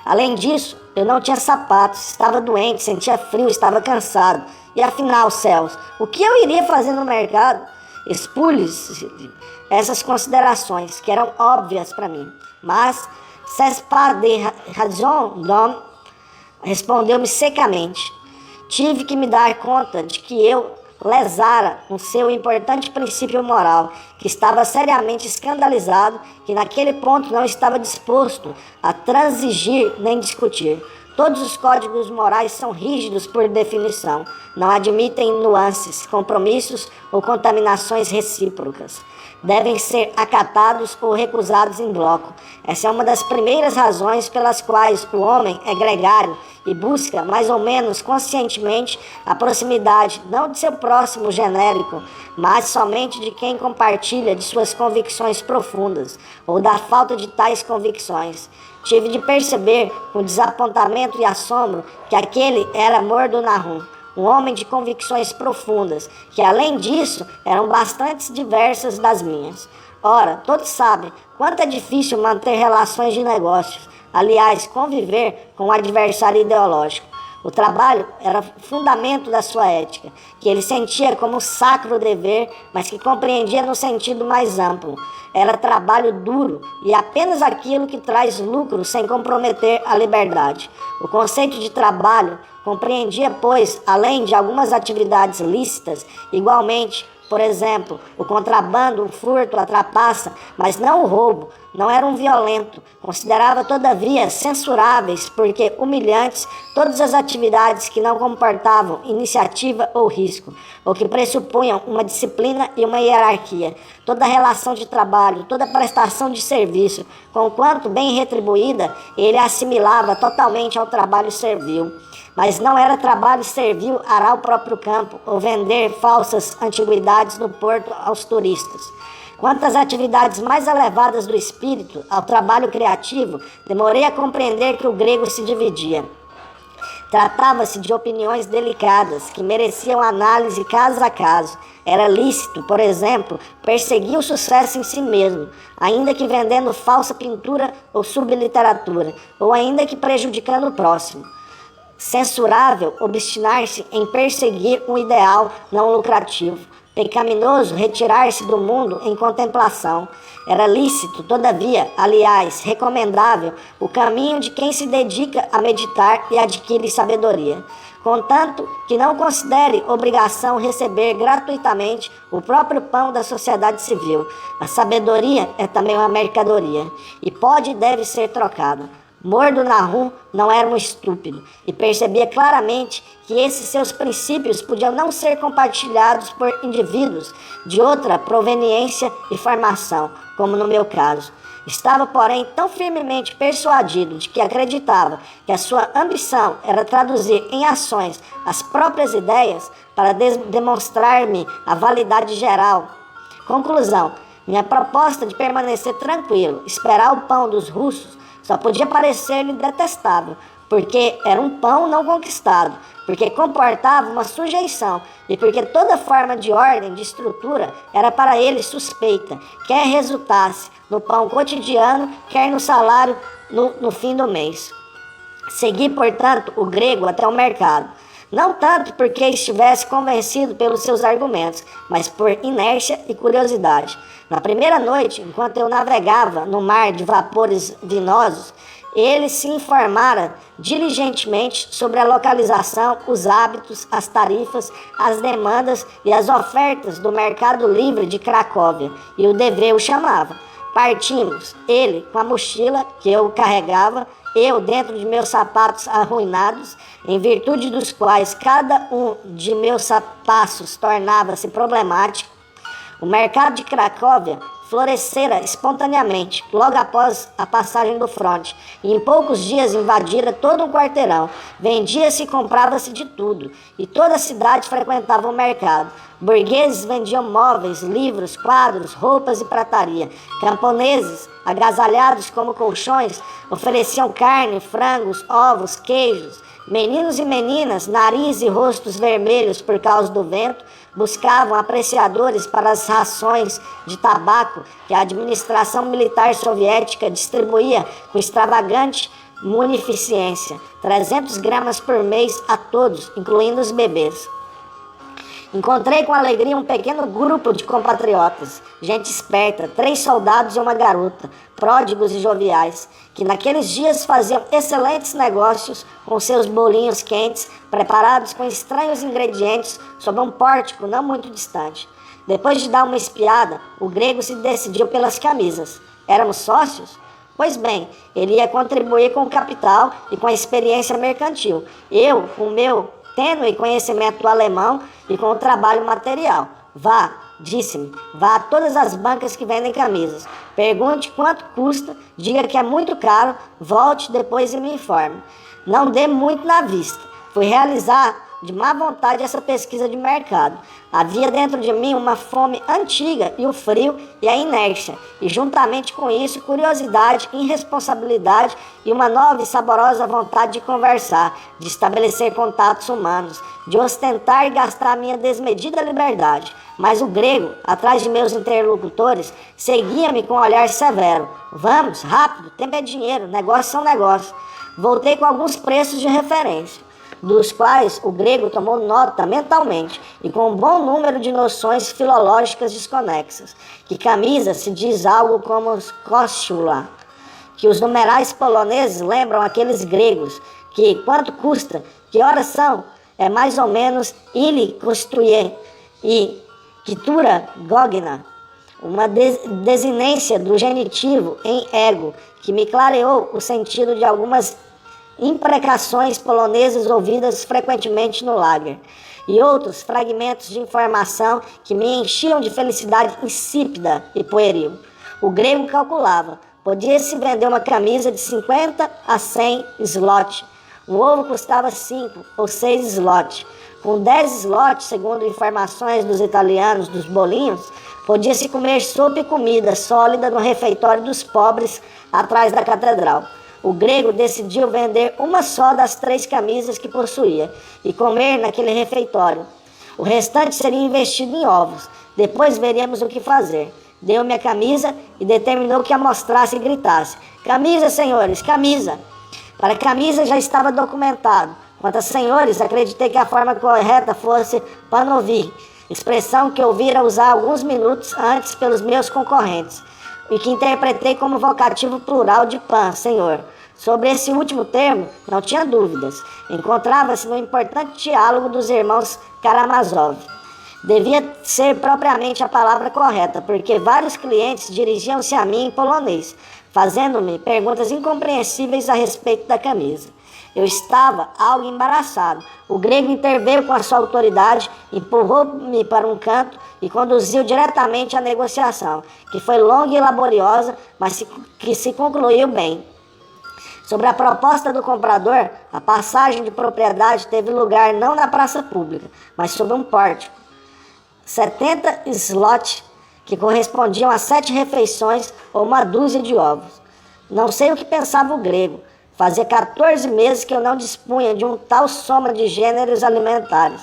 Além disso, eu não tinha sapatos, estava doente, sentia frio, estava cansado. E afinal, céus, o que eu iria fazer no mercado? Expulse essas considerações, que eram óbvias para mim. Mas, c'est pas de raison d'homme, respondeu-me secamente. Tive que me dar conta de que eu lesara um seu importante princípio moral, que estava seriamente escandalizado, que naquele ponto não estava disposto a transigir nem discutir. Todos os códigos morais são rígidos por definição, não admitem nuances, compromissos ou contaminações recíprocas. Devem ser acatados ou recusados em bloco. Essa é uma das primeiras razões pelas quais o homem é gregário e busca, mais ou menos conscientemente, a proximidade não de seu próximo genérico, mas somente de quem compartilha de suas convicções profundas ou da falta de tais convicções. Tive de perceber, com desapontamento e assombro, que aquele era Mordunahum, um homem de convicções profundas, que além disso eram bastante diversas das minhas. Ora, todos sabem quanto é difícil manter relações de negócios, aliás, conviver com um adversário ideológico. O trabalho era fundamento da sua ética, que ele sentia como sacro dever, mas que compreendia no sentido mais amplo. Era trabalho duro e apenas aquilo que traz lucro sem comprometer a liberdade. O conceito de trabalho compreendia, pois, além de algumas atividades lícitas, igualmente, por exemplo, o contrabando, o furto, a trapaça, mas não o roubo. Não era um violento. Considerava, todavia, censuráveis, porque humilhantes, todas as atividades que não comportavam iniciativa ou risco, ou que pressupunham uma disciplina e uma hierarquia. Toda relação de trabalho, toda prestação de serviço, conquanto bem retribuída, ele assimilava totalmente ao trabalho servil. Mas não era trabalho servil arar o próprio campo ou vender falsas antiguidades no porto aos turistas. Quanto às atividades mais elevadas do espírito, ao trabalho criativo, demorei a compreender que o grego se dividia. Tratava-se de opiniões delicadas, que mereciam análise caso a caso. Era lícito, por exemplo, perseguir o sucesso em si mesmo, ainda que vendendo falsa pintura ou subliteratura, ou ainda que prejudicando o próximo. Censurável obstinar-se em perseguir um ideal não lucrativo. Pecaminoso retirar-se do mundo em contemplação. Era lícito, todavia, aliás, recomendável, o caminho de quem se dedica a meditar e adquire sabedoria, contanto que não considere obrigação receber gratuitamente o próprio pão da sociedade civil. A sabedoria é também uma mercadoria, e pode e deve ser trocada. Mordunahum não era um estúpido e percebia claramente que esses seus princípios podiam não ser compartilhados por indivíduos de outra proveniência e formação, como no meu caso. Estava, porém, tão firmemente persuadido de que acreditava que a sua ambição era traduzir em ações as próprias ideias para demonstrar-me a validade geral. Conclusão: minha proposta de permanecer tranquilo, esperar o pão dos russos, só podia parecer-lhe detestável, porque era um pão não conquistado, porque comportava uma sujeição e porque toda forma de ordem, de estrutura, era para ele suspeita, quer resultasse no pão cotidiano, quer no salário no fim do mês. Segui, portanto, o grego até o mercado. Não tanto porque estivesse convencido pelos seus argumentos, mas por inércia e curiosidade. Na primeira noite, enquanto eu navegava no mar de vapores vinosos, ele se informara diligentemente sobre a localização, os hábitos, as tarifas, as demandas e as ofertas do mercado livre de Cracóvia, e o dever o chamava. Partimos, ele com a mochila que eu carregava, eu dentro de meus sapatos arruinados, em virtude dos quais cada um de meus passos tornava-se problemático. O mercado de Cracóvia florescera espontaneamente, logo após a passagem do fronte, e em poucos dias invadira todo um quarteirão. Vendia-se e comprava-se de tudo, e toda a cidade frequentava o mercado. Burgueses vendiam móveis, livros, quadros, roupas e prataria. Camponeses, agasalhados como colchões, ofereciam carne, frangos, ovos, queijos. Meninos e meninas, nariz e rostos vermelhos por causa do vento, buscavam apreciadores para as rações de tabaco que a administração militar soviética distribuía com extravagante munificência, 300 gramas por mês a todos, incluindo os bebês. Encontrei com alegria um pequeno grupo de compatriotas, gente esperta, 3 soldados e uma garota, pródigos e joviais, que naqueles dias faziam excelentes negócios com seus bolinhos quentes, preparados com estranhos ingredientes sob um pórtico não muito distante. Depois de dar uma espiada, o grego se decidiu pelas camisas. Éramos sócios? Pois bem, ele ia contribuir com o capital e com a experiência mercantil. Eu, com o meu tênue conhecimento do alemão e com o trabalho material. Vá, disse-me, vá a todas as bancas que vendem camisas. Pergunte quanto custa, diga que é muito caro, volte depois e me informe. Não dê muito na vista. Fui realizar de má vontade essa pesquisa de mercado. Havia dentro de mim uma fome antiga e o frio e a inércia, e juntamente com isso curiosidade, irresponsabilidade e uma nova e saborosa vontade de conversar, de estabelecer contatos humanos, de ostentar e gastar minha desmedida liberdade. Mas o grego, atrás de meus interlocutores, seguia-me com um olhar severo. Vamos, rápido, tempo é dinheiro, negócios são negócios. Voltei com alguns preços de referência, dos quais o grego tomou nota mentalmente e com um bom número de noções filológicas desconexas. Que camisa se diz algo como koszula, que os numerais poloneses lembram aqueles gregos, que quanto custa, que horas são, é mais ou menos ili kosztuje e kitura gogna, uma desinência do genitivo em ego, que me clareou o sentido de algumas imprecações polonesas ouvidas frequentemente no lager, e outros fragmentos de informação que me enchiam de felicidade insípida e pueril. O grego calculava, podia-se vender uma camisa de 50 a 100 zloty. Um ovo custava 5 ou 6 zloty. Com 10 zloty, segundo informações dos italianos dos bolinhos, podia-se comer sopa e comida sólida no refeitório dos pobres atrás da catedral. O grego decidiu vender uma só das 3 camisas que possuía e comer naquele refeitório. O restante seria investido em ovos. Depois veríamos o que fazer. Deu-me a camisa e determinou que a mostrasse e gritasse: camisa, senhores, camisa! Para a camisa já estava documentado. Quanto a senhores, acreditei que a forma correta fosse panovir, expressão que ouvira usar alguns minutos antes pelos meus concorrentes, e que interpretei como vocativo plural de pan, senhor. Sobre esse último termo, não tinha dúvidas. Encontrava-se no importante diálogo dos irmãos Karamazov. Devia ser propriamente a palavra correta, porque vários clientes dirigiam-se a mim em polonês, fazendo-me perguntas incompreensíveis a respeito da camisa. Eu estava algo embaraçado. O grego interveio com a sua autoridade, empurrou-me para um canto e conduziu diretamente à negociação, que foi longa e laboriosa, mas que se concluiu bem. Sobre a proposta do comprador, a passagem de propriedade teve lugar não na praça pública, mas sob um pórtico. 70 zloty, que correspondiam a 7 refeições ou uma dúzia de ovos. Não sei o que pensava o grego. Fazia 14 meses que eu não dispunha de um tal soma de gêneros alimentares,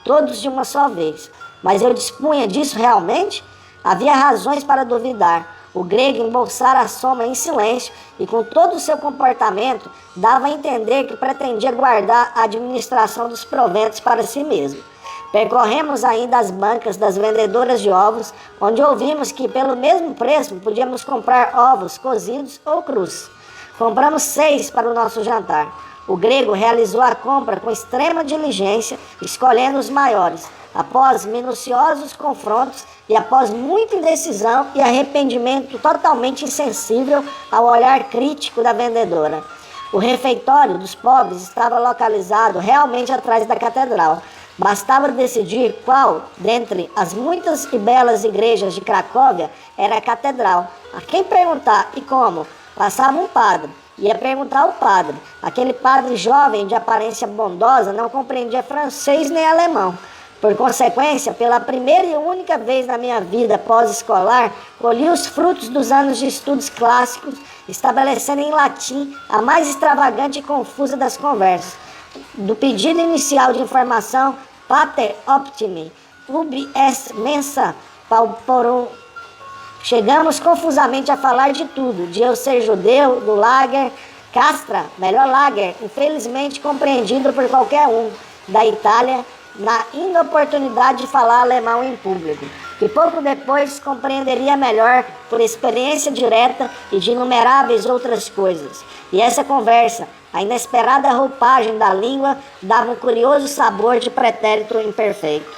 todos de uma só vez. Mas eu dispunha disso realmente? Havia razões para duvidar. O grego embolsara a soma em silêncio e, com todo o seu comportamento, dava a entender que pretendia guardar a administração dos proventos para si mesmo. Percorremos ainda as bancas das vendedoras de ovos, onde ouvimos que, pelo mesmo preço, podíamos comprar ovos cozidos ou crus. Compramos 6 para o nosso jantar. O grego realizou a compra com extrema diligência, escolhendo os maiores. Após minuciosos confrontos e após muita indecisão e arrependimento totalmente insensível ao olhar crítico da vendedora. O refeitório dos pobres estava localizado realmente atrás da catedral. Bastava decidir qual, dentre as muitas e belas igrejas de Cracóvia, era a catedral. A quem perguntar e como? Passava um padre. Ia perguntar ao padre. Aquele padre jovem de aparência bondosa não compreendia francês nem alemão. Por consequência, pela primeira e única vez na minha vida pós-escolar, colhi os frutos dos anos de estudos clássicos, estabelecendo em latim a mais extravagante e confusa das conversas. Do pedido inicial de informação, Pater optimi, ubi est mensa pauperum. Chegamos confusamente a falar de tudo, de eu ser judeu, do lager, castra, melhor lager, infelizmente compreendido por qualquer um, da Itália, na inoportunidade de falar alemão em público, que pouco depois compreenderia melhor por experiência direta e de inumeráveis outras coisas. E essa conversa, a inesperada roupagem da língua, dava um curioso sabor de pretérito imperfeito.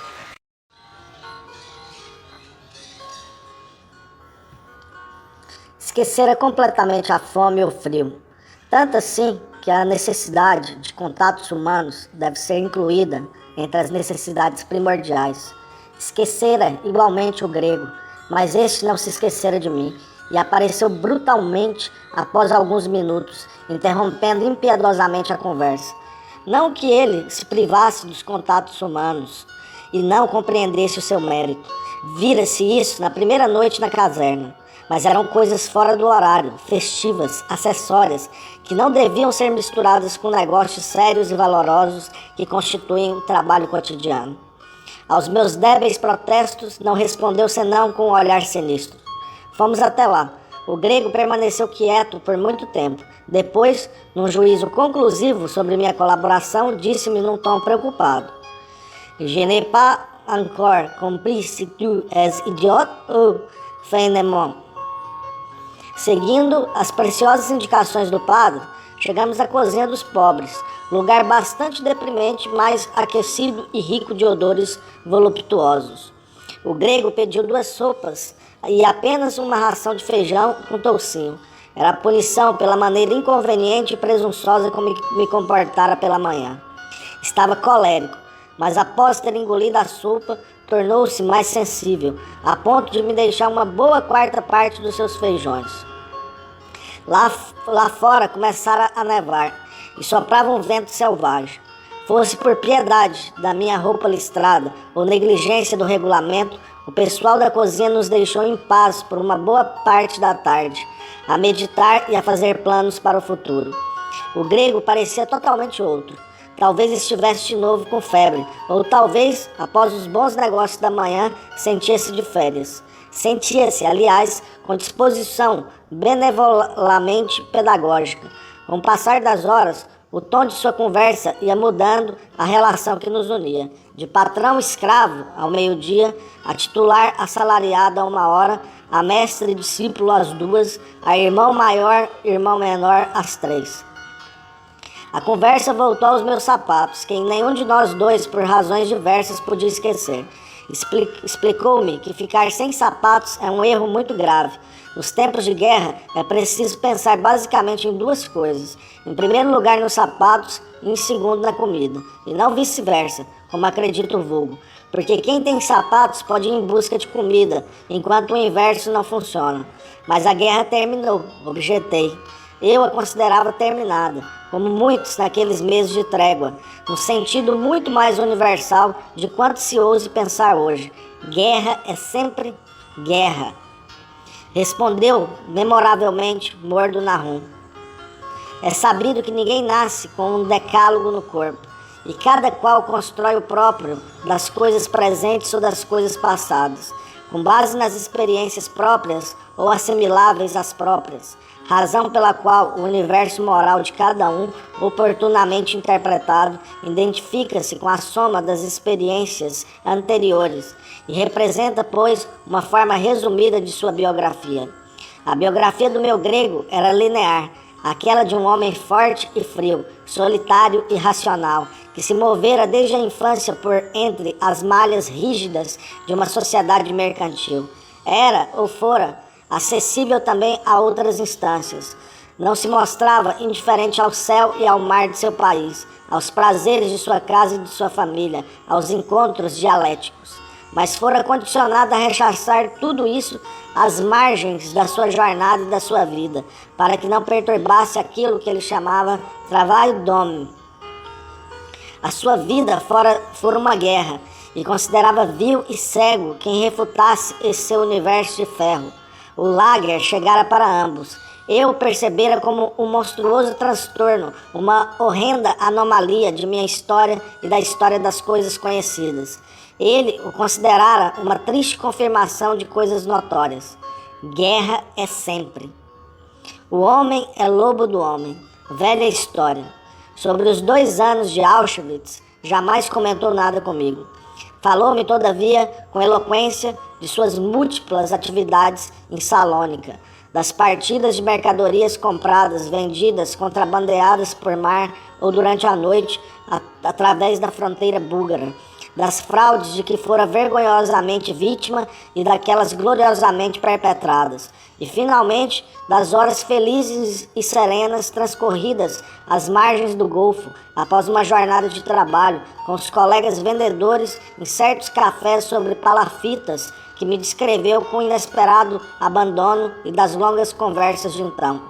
Esquecera completamente a fome e o frio, tanto assim que a necessidade de contatos humanos deve ser incluída entre as necessidades primordiais. Esquecera igualmente o grego, mas este não se esquecera de mim e apareceu brutalmente após alguns minutos, interrompendo impiedosamente a conversa. Não que ele se privasse dos contatos humanos e não compreendesse o seu mérito. Vira-se isso na primeira noite na caserna. Mas eram coisas fora do horário, festivas, acessórias, que não deviam ser misturadas com negócios sérios e valorosos que constituem o trabalho cotidiano. Aos meus débeis protestos, não respondeu senão com um olhar sinistro. Fomos até lá. O grego permaneceu quieto por muito tempo. Depois, num juízo conclusivo sobre minha colaboração, disse-me num tom preocupado: Je n'ai pas encore compris si tu es idiot ou fainéant. Seguindo as preciosas indicações do padre, chegamos à cozinha dos pobres, lugar bastante deprimente, mas aquecido e rico de odores voluptuosos. O grego pediu 2 sopas e apenas uma ração de feijão com toucinho. Era a punição pela maneira inconveniente e presunçosa como me comportara pela manhã. Estava colérico, mas após ter engolido a sopa, tornou-se mais sensível, a ponto de me deixar uma boa 4ª parte dos seus feijões. Lá fora começara a nevar e soprava um vento selvagem. Fosse por piedade da minha roupa listrada ou negligência do regulamento, o pessoal da cozinha nos deixou em paz por uma boa parte da tarde, a meditar e a fazer planos para o futuro. O grego parecia totalmente outro. Talvez estivesse de novo com febre, ou talvez, após os bons negócios da manhã, sentisse de férias. Sentia-se, aliás, com disposição benevolamente pedagógica. Com o passar das horas, o tom de sua conversa ia mudando a relação que nos unia. De patrão-escravo ao meio-dia, a titular assalariado a 1 hora, a mestre e discípulo às 2, a irmão maior, irmão menor às 3. A conversa voltou aos meus sapatos, que nenhum de nós dois, por razões diversas, podia esquecer. Explicou-me que ficar sem sapatos é um erro muito grave. Nos tempos de guerra, é preciso pensar basicamente em 2 coisas. Em primeiro lugar, nos sapatos e em segundo, na comida. E não vice-versa, como acredita o vulgo. Porque quem tem sapatos pode ir em busca de comida, enquanto o inverso não funciona. Mas a guerra terminou, objetei. Eu a considerava terminada, como muitos naqueles meses de trégua, no sentido muito mais universal de quanto se ouse pensar hoje. Guerra é sempre guerra. Respondeu memoravelmente Mordo Nahum. É sabido que ninguém nasce com um decálogo no corpo, e cada qual constrói o próprio das coisas presentes ou das coisas passadas. com base nas experiências próprias ou assimiláveis às próprias, razão pela qual o universo moral de cada um, oportunamente interpretado, identifica-se com a soma das experiências anteriores e representa, pois, uma forma resumida de sua biografia. A biografia do meu grego era linear, aquela de um homem forte e frio, solitário e racional, que se movera desde a infância por entre as malhas rígidas de uma sociedade mercantil. Era, ou fora, acessível também a outras instâncias. Não se mostrava indiferente ao céu e ao mar de seu país, aos prazeres de sua casa e de sua família, aos encontros dialéticos. Mas fora condicionado a rechaçar tudo isso às margens da sua jornada e da sua vida, para que não perturbasse aquilo que ele chamava trabalho d'homme. A sua vida fora uma guerra, e considerava vil e cego quem refutasse esse seu universo de ferro. O lager chegara para ambos. Eu o percebera como um monstruoso transtorno, uma horrenda anomalia de minha história e da história das coisas conhecidas. Ele o considerara uma triste confirmação de coisas notórias. Guerra é sempre. O homem é lobo do homem. Velha história. Sobre os 2 anos de Auschwitz, jamais comentou nada comigo. Falou-me, todavia, com eloquência de suas múltiplas atividades em Salônica, das partidas de mercadorias compradas, vendidas, contrabandeadas por mar ou durante a noite através da fronteira búlgara, das fraudes de que fora vergonhosamente vítima e daquelas gloriosamente perpetradas, e finalmente das horas felizes e serenas transcorridas às margens do Golfo após uma jornada de trabalho com os colegas vendedores em certos cafés sobre palafitas que me descreveu com inesperado abandono e das longas conversas de então.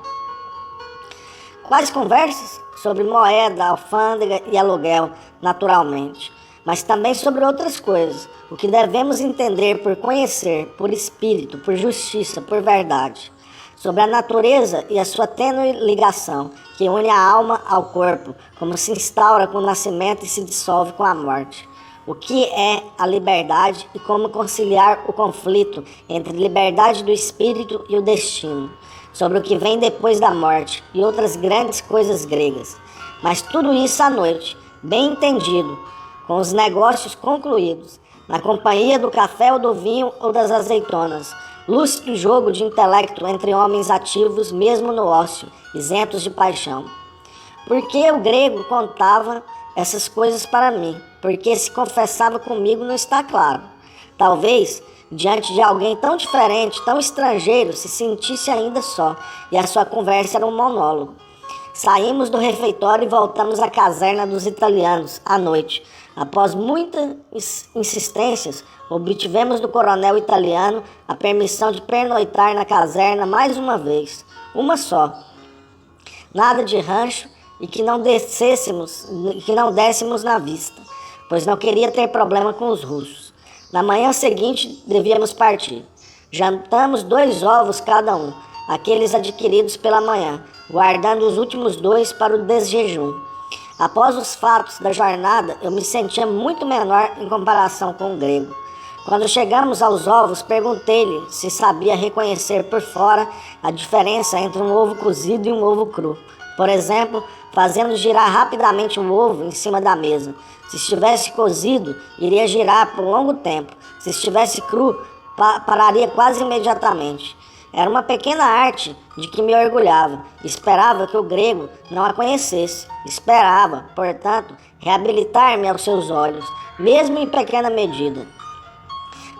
Quais conversas? Sobre moeda, alfândega e aluguel, naturalmente, mas também sobre outras coisas, o que devemos entender por conhecer, por espírito, por justiça, por verdade, sobre a natureza e a sua tênue ligação, que une a alma ao corpo, como se instaura com o nascimento e se dissolve com a morte. O que é a liberdade e como conciliar o conflito entre liberdade do espírito e o destino, sobre o que vem depois da morte e outras grandes coisas gregas. Mas tudo isso à noite, bem entendido, com os negócios concluídos, na companhia do café ou do vinho ou das azeitonas, lúcido jogo de intelecto entre homens ativos mesmo no ócio, isentos de paixão. Por que o grego contava essas coisas para mim? Porque se confessava comigo não está claro. Talvez, diante de alguém tão diferente, tão estrangeiro, se sentisse ainda só, e a sua conversa era um monólogo. Saímos do refeitório e voltamos à caserna dos italianos, à noite. Após muitas insistências, obtivemos do coronel italiano a permissão de pernoitar na caserna mais uma vez, uma só. Nada de rancho e que não dessemos na vista, pois não queria ter problema com os russos. Na manhã seguinte devíamos partir. Jantamos 2 ovos cada um, aqueles adquiridos pela manhã, guardando os últimos 2 para o desjejum. Após os fatos da jornada, eu me sentia muito menor em comparação com o grego. Quando chegamos aos ovos, perguntei-lhe se sabia reconhecer por fora a diferença entre um ovo cozido e um ovo cru. Por exemplo, fazendo girar rapidamente um ovo em cima da mesa. Se estivesse cozido, iria girar por longo tempo. Se estivesse cru, pararia quase imediatamente. Era uma pequena arte de que me orgulhava. Esperava que o grego não a conhecesse. Esperava, portanto, reabilitar-me aos seus olhos, mesmo em pequena medida.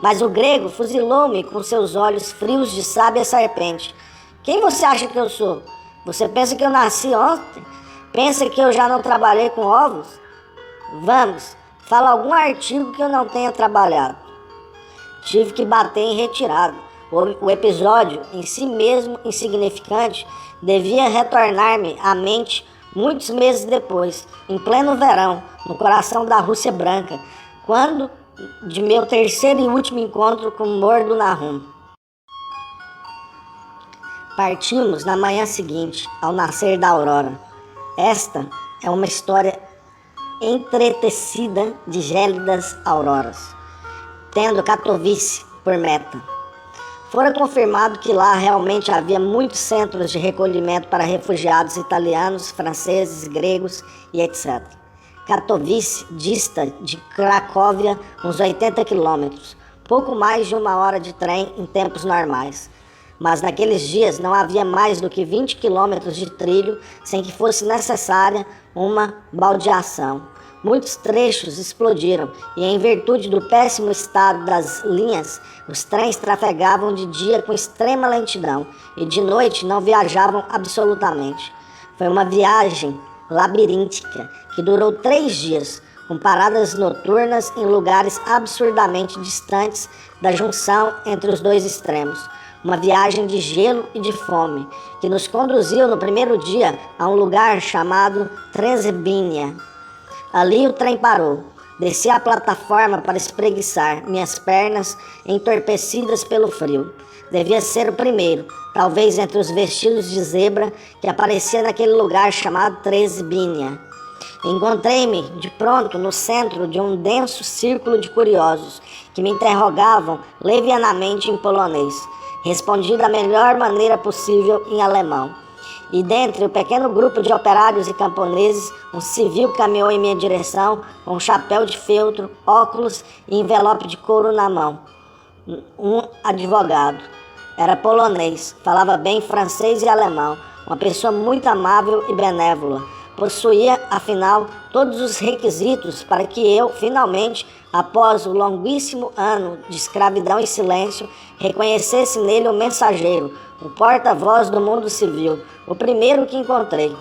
Mas o grego fuzilou-me com seus olhos frios de sábia serpente. Quem você acha que eu sou? Você pensa que eu nasci ontem? Pensa que eu já não trabalhei com ovos? Vamos, fala algum artigo que eu não tenha trabalhado. Tive que bater em retirada. O episódio, em si mesmo insignificante, devia retornar-me à mente muitos meses depois, em pleno verão, no coração da Rússia Branca, quando de meu terceiro e último encontro com Mordo Nahum. Partimos na manhã seguinte, ao nascer da aurora. Esta é uma história entretecida de gélidas auroras. Tendo Katowice por meta. Fora confirmado que lá realmente havia muitos centros de recolhimento para refugiados italianos, franceses, gregos e etc. Katowice dista de Cracóvia uns 80 quilômetros, pouco mais de 1 hora de trem em tempos normais. Mas naqueles dias não havia mais do que 20 quilômetros de trilho sem que fosse necessária uma baldeação. Muitos trechos explodiram e, em virtude do péssimo estado das linhas, os trens trafegavam de dia com extrema lentidão e de noite não viajavam absolutamente. Foi uma viagem labiríntica que durou 3 dias, com paradas noturnas em lugares absurdamente distantes da junção entre os dois extremos. Uma viagem de gelo e de fome, que nos conduziu no primeiro dia a um lugar chamado Trzebinia. Ali o trem parou. Desci a plataforma para espreguiçar minhas pernas entorpecidas pelo frio. Devia ser o primeiro, talvez entre os vestidos de zebra, que aparecia naquele lugar chamado Trzebinia. Encontrei-me de pronto no centro de um denso círculo de curiosos, que me interrogavam levianamente em polonês. Respondi da melhor maneira possível em alemão. E dentre o pequeno grupo de operários e camponeses, um civil caminhou em minha direção com um chapéu de feltro, óculos e envelope de couro na mão. Um advogado. Era polonês, falava bem francês e alemão, uma pessoa muito amável e benévola. Possuía, afinal, todos os requisitos para que eu, finalmente, após o longuíssimo ano de escravidão e silêncio, reconhecesse nele o mensageiro, o porta-voz do mundo civil, o primeiro que encontrei.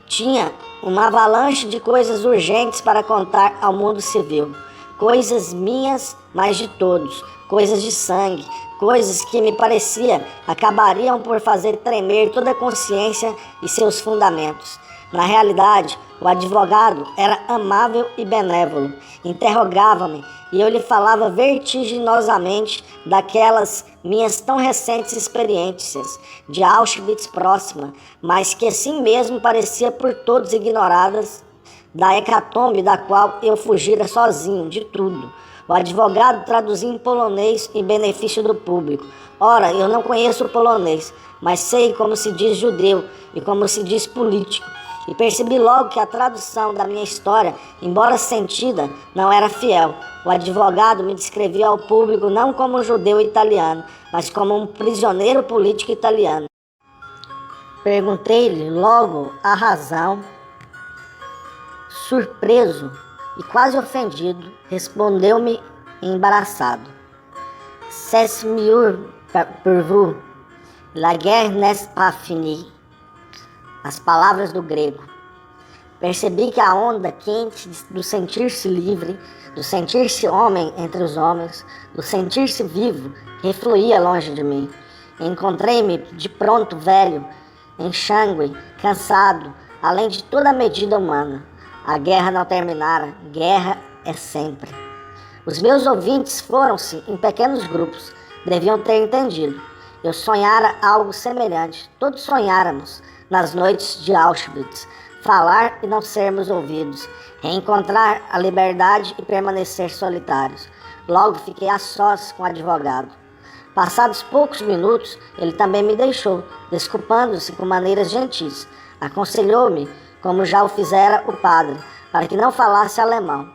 Tinha uma avalanche de coisas urgentes para contar ao mundo civil, coisas minhas, mas de todos, coisas de sangue, coisas que me parecia acabariam por fazer tremer toda a consciência e seus fundamentos. Na realidade, o advogado era amável e benévolo, interrogava-me e eu lhe falava vertiginosamente daquelas minhas tão recentes experiências de Auschwitz próxima, mas que assim mesmo parecia por todos ignoradas, da hecatombe da qual eu fugira sozinho de tudo. O advogado traduzia em polonês em benefício do público. Ora, eu não conheço o polonês, mas sei como se diz judeu e como se diz político. E percebi logo que a tradução da minha história, embora sentida, não era fiel. O advogado me descrevia ao público não como um judeu italiano, mas como um prisioneiro político italiano. Perguntei-lhe logo a razão. Surpreso e quase ofendido, respondeu-me embaraçado. C'est mieux pour vous. La guerre n'est pas finie. As palavras do grego. Percebi que a onda quente do sentir-se livre, do sentir-se homem entre os homens, do sentir-se vivo, refluía longe de mim. Encontrei-me de pronto velho, enxangue, cansado, além de toda a medida humana. A guerra não terminara, guerra é sempre. Os meus ouvintes foram-se em pequenos grupos, deviam ter entendido. Eu sonhara algo semelhante, todos sonháramos nas noites de Auschwitz, falar e não sermos ouvidos, reencontrar a liberdade e permanecer solitários. Logo fiquei a sós com o advogado. Passados poucos minutos, ele também me deixou, desculpando-se com maneiras gentis. Aconselhou-me, como já o fizera o padre, para que não falasse alemão.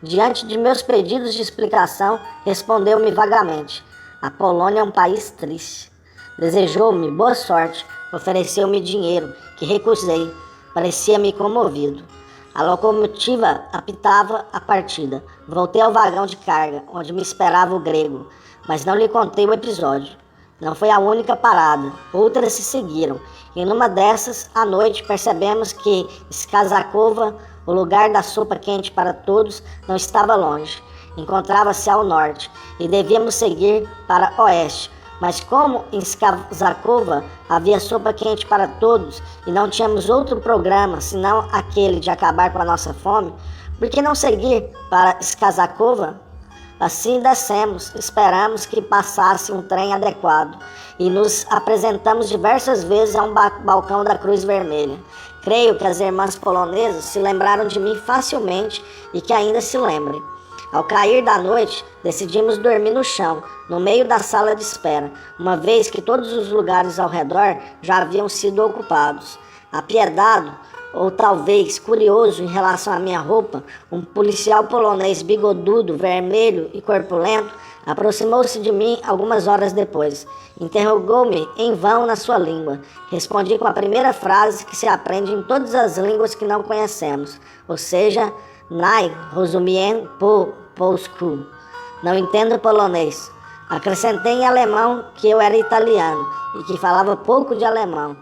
Diante de meus pedidos de explicação, respondeu-me vagamente: a Polônia é um país triste. Desejou-me boa sorte, ofereceu-me dinheiro, que recusei. Parecia-me comovido. A locomotiva apitava a partida. Voltei ao vagão de carga, onde me esperava o grego, mas não lhe contei o episódio. Não foi a única parada, outras se seguiram, e numa dessas, à noite, percebemos que Skazakova, o lugar da sopa quente para todos, não estava longe. Encontrava-se ao norte, e devíamos seguir para oeste. Mas como em Skazakova havia sopa quente para todos e não tínhamos outro programa senão aquele de acabar com a nossa fome, por que não seguir para Skazakova? Assim descemos, esperamos que passasse um trem adequado e nos apresentamos diversas vezes a um balcão da Cruz Vermelha. Creio que as irmãs polonesas se lembraram de mim facilmente e que ainda se lembrem. Ao cair da noite, decidimos dormir no chão, no meio da sala de espera, uma vez que todos os lugares ao redor já haviam sido ocupados. Apiedado, ou talvez curioso em relação à minha roupa, um policial polonês bigodudo, vermelho e corpulento aproximou-se de mim algumas horas depois. Interrogou-me em vão na sua língua. Respondi com a primeira frase que se aprende em todas as línguas que não conhecemos, ou seja, "Nai rozumiem po polsku". Não entendo polonês. Acrescentei em alemão que eu era italiano e que falava pouco de alemão.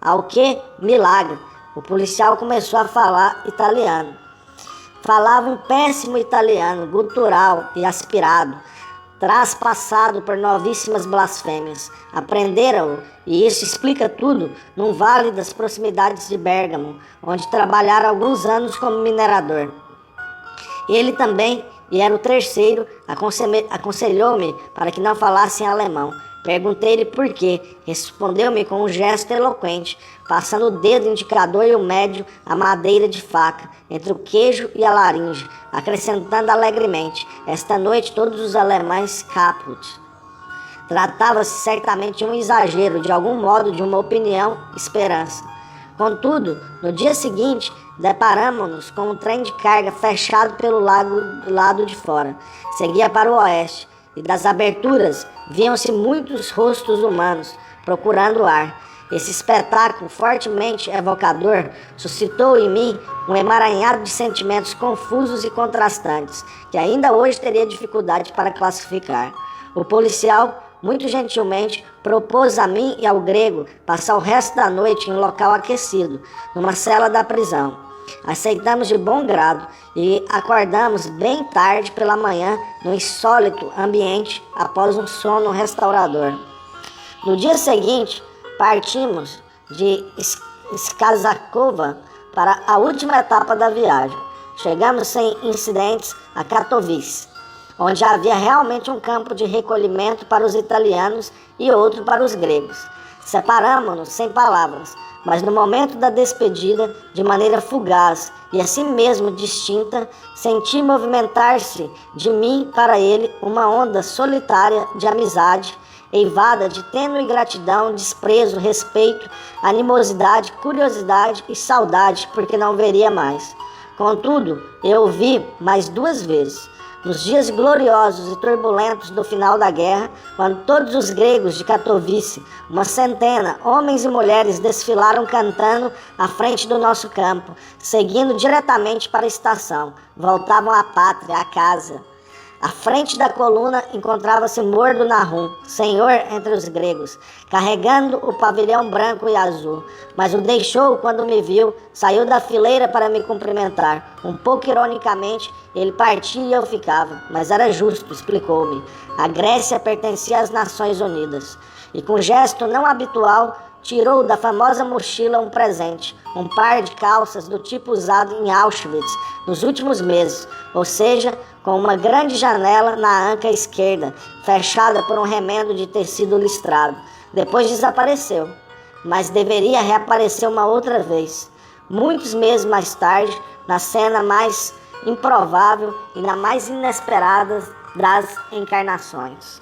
Ao que, milagre, o policial começou a falar italiano. Falava um péssimo italiano, gutural e aspirado, traspassado por novíssimas blasfêmias. Aprenderam-o, e isso explica tudo, num vale das proximidades de Bérgamo, onde trabalhara alguns anos como minerador. Ele também, e era o terceiro, aconselhou-me para que não falasse em alemão. Perguntei-lhe por quê. Respondeu-me com um gesto eloquente, passando o dedo indicador e o médio à madeira de faca, entre o queijo e a laringe, acrescentando alegremente: "Esta noite todos os alemães caput". Tratava-se certamente de um exagero, de algum modo de uma opinião, esperança. Contudo, no dia seguinte, deparamos-nos com um trem de carga fechado pelo lado de fora. Seguia para o oeste, e das aberturas viam-se muitos rostos humanos, procurando ar. Esse espetáculo fortemente evocador suscitou em mim um emaranhado de sentimentos confusos e contrastantes, que ainda hoje teria dificuldade para classificar. O policial, muito gentilmente, propôs a mim e ao grego passar o resto da noite em um local aquecido, numa cela da prisão. Aceitamos de bom grado e acordamos bem tarde pela manhã no insólito ambiente após um sono restaurador. No dia seguinte, partimos de Skazakova para a última etapa da viagem. Chegamos sem incidentes a Katowice, onde havia realmente um campo de recolhimento para os italianos e outro para os gregos. Separamo-nos sem palavras, mas no momento da despedida, de maneira fugaz e assim mesmo distinta, senti movimentar-se de mim para ele uma onda solitária de amizade, eivada de tênue gratidão, desprezo, respeito, animosidade, curiosidade e saudade, porque não veria mais. Contudo, eu o vi mais 2 vezes. Nos dias gloriosos e turbulentos do final da guerra, quando todos os gregos de Katowice, uma centena, homens e mulheres, desfilaram cantando à frente do nosso campo, seguindo diretamente para a estação, voltavam à pátria, à casa. À frente da coluna encontrava-se Mordo Nahum, senhor entre os gregos, carregando o pavilhão branco e azul, mas o deixou quando me viu, saiu da fileira para me cumprimentar. Um pouco ironicamente, ele partia e eu ficava, mas era justo, explicou-me. A Grécia pertencia às Nações Unidas. E com gesto não habitual, tirou da famosa mochila um presente, um par de calças do tipo usado em Auschwitz nos últimos meses, ou seja, com uma grande janela na anca esquerda, fechada por um remendo de tecido listrado. Depois desapareceu, mas deveria reaparecer uma outra vez, muitos meses mais tarde, na cena mais improvável e na mais inesperada das encarnações.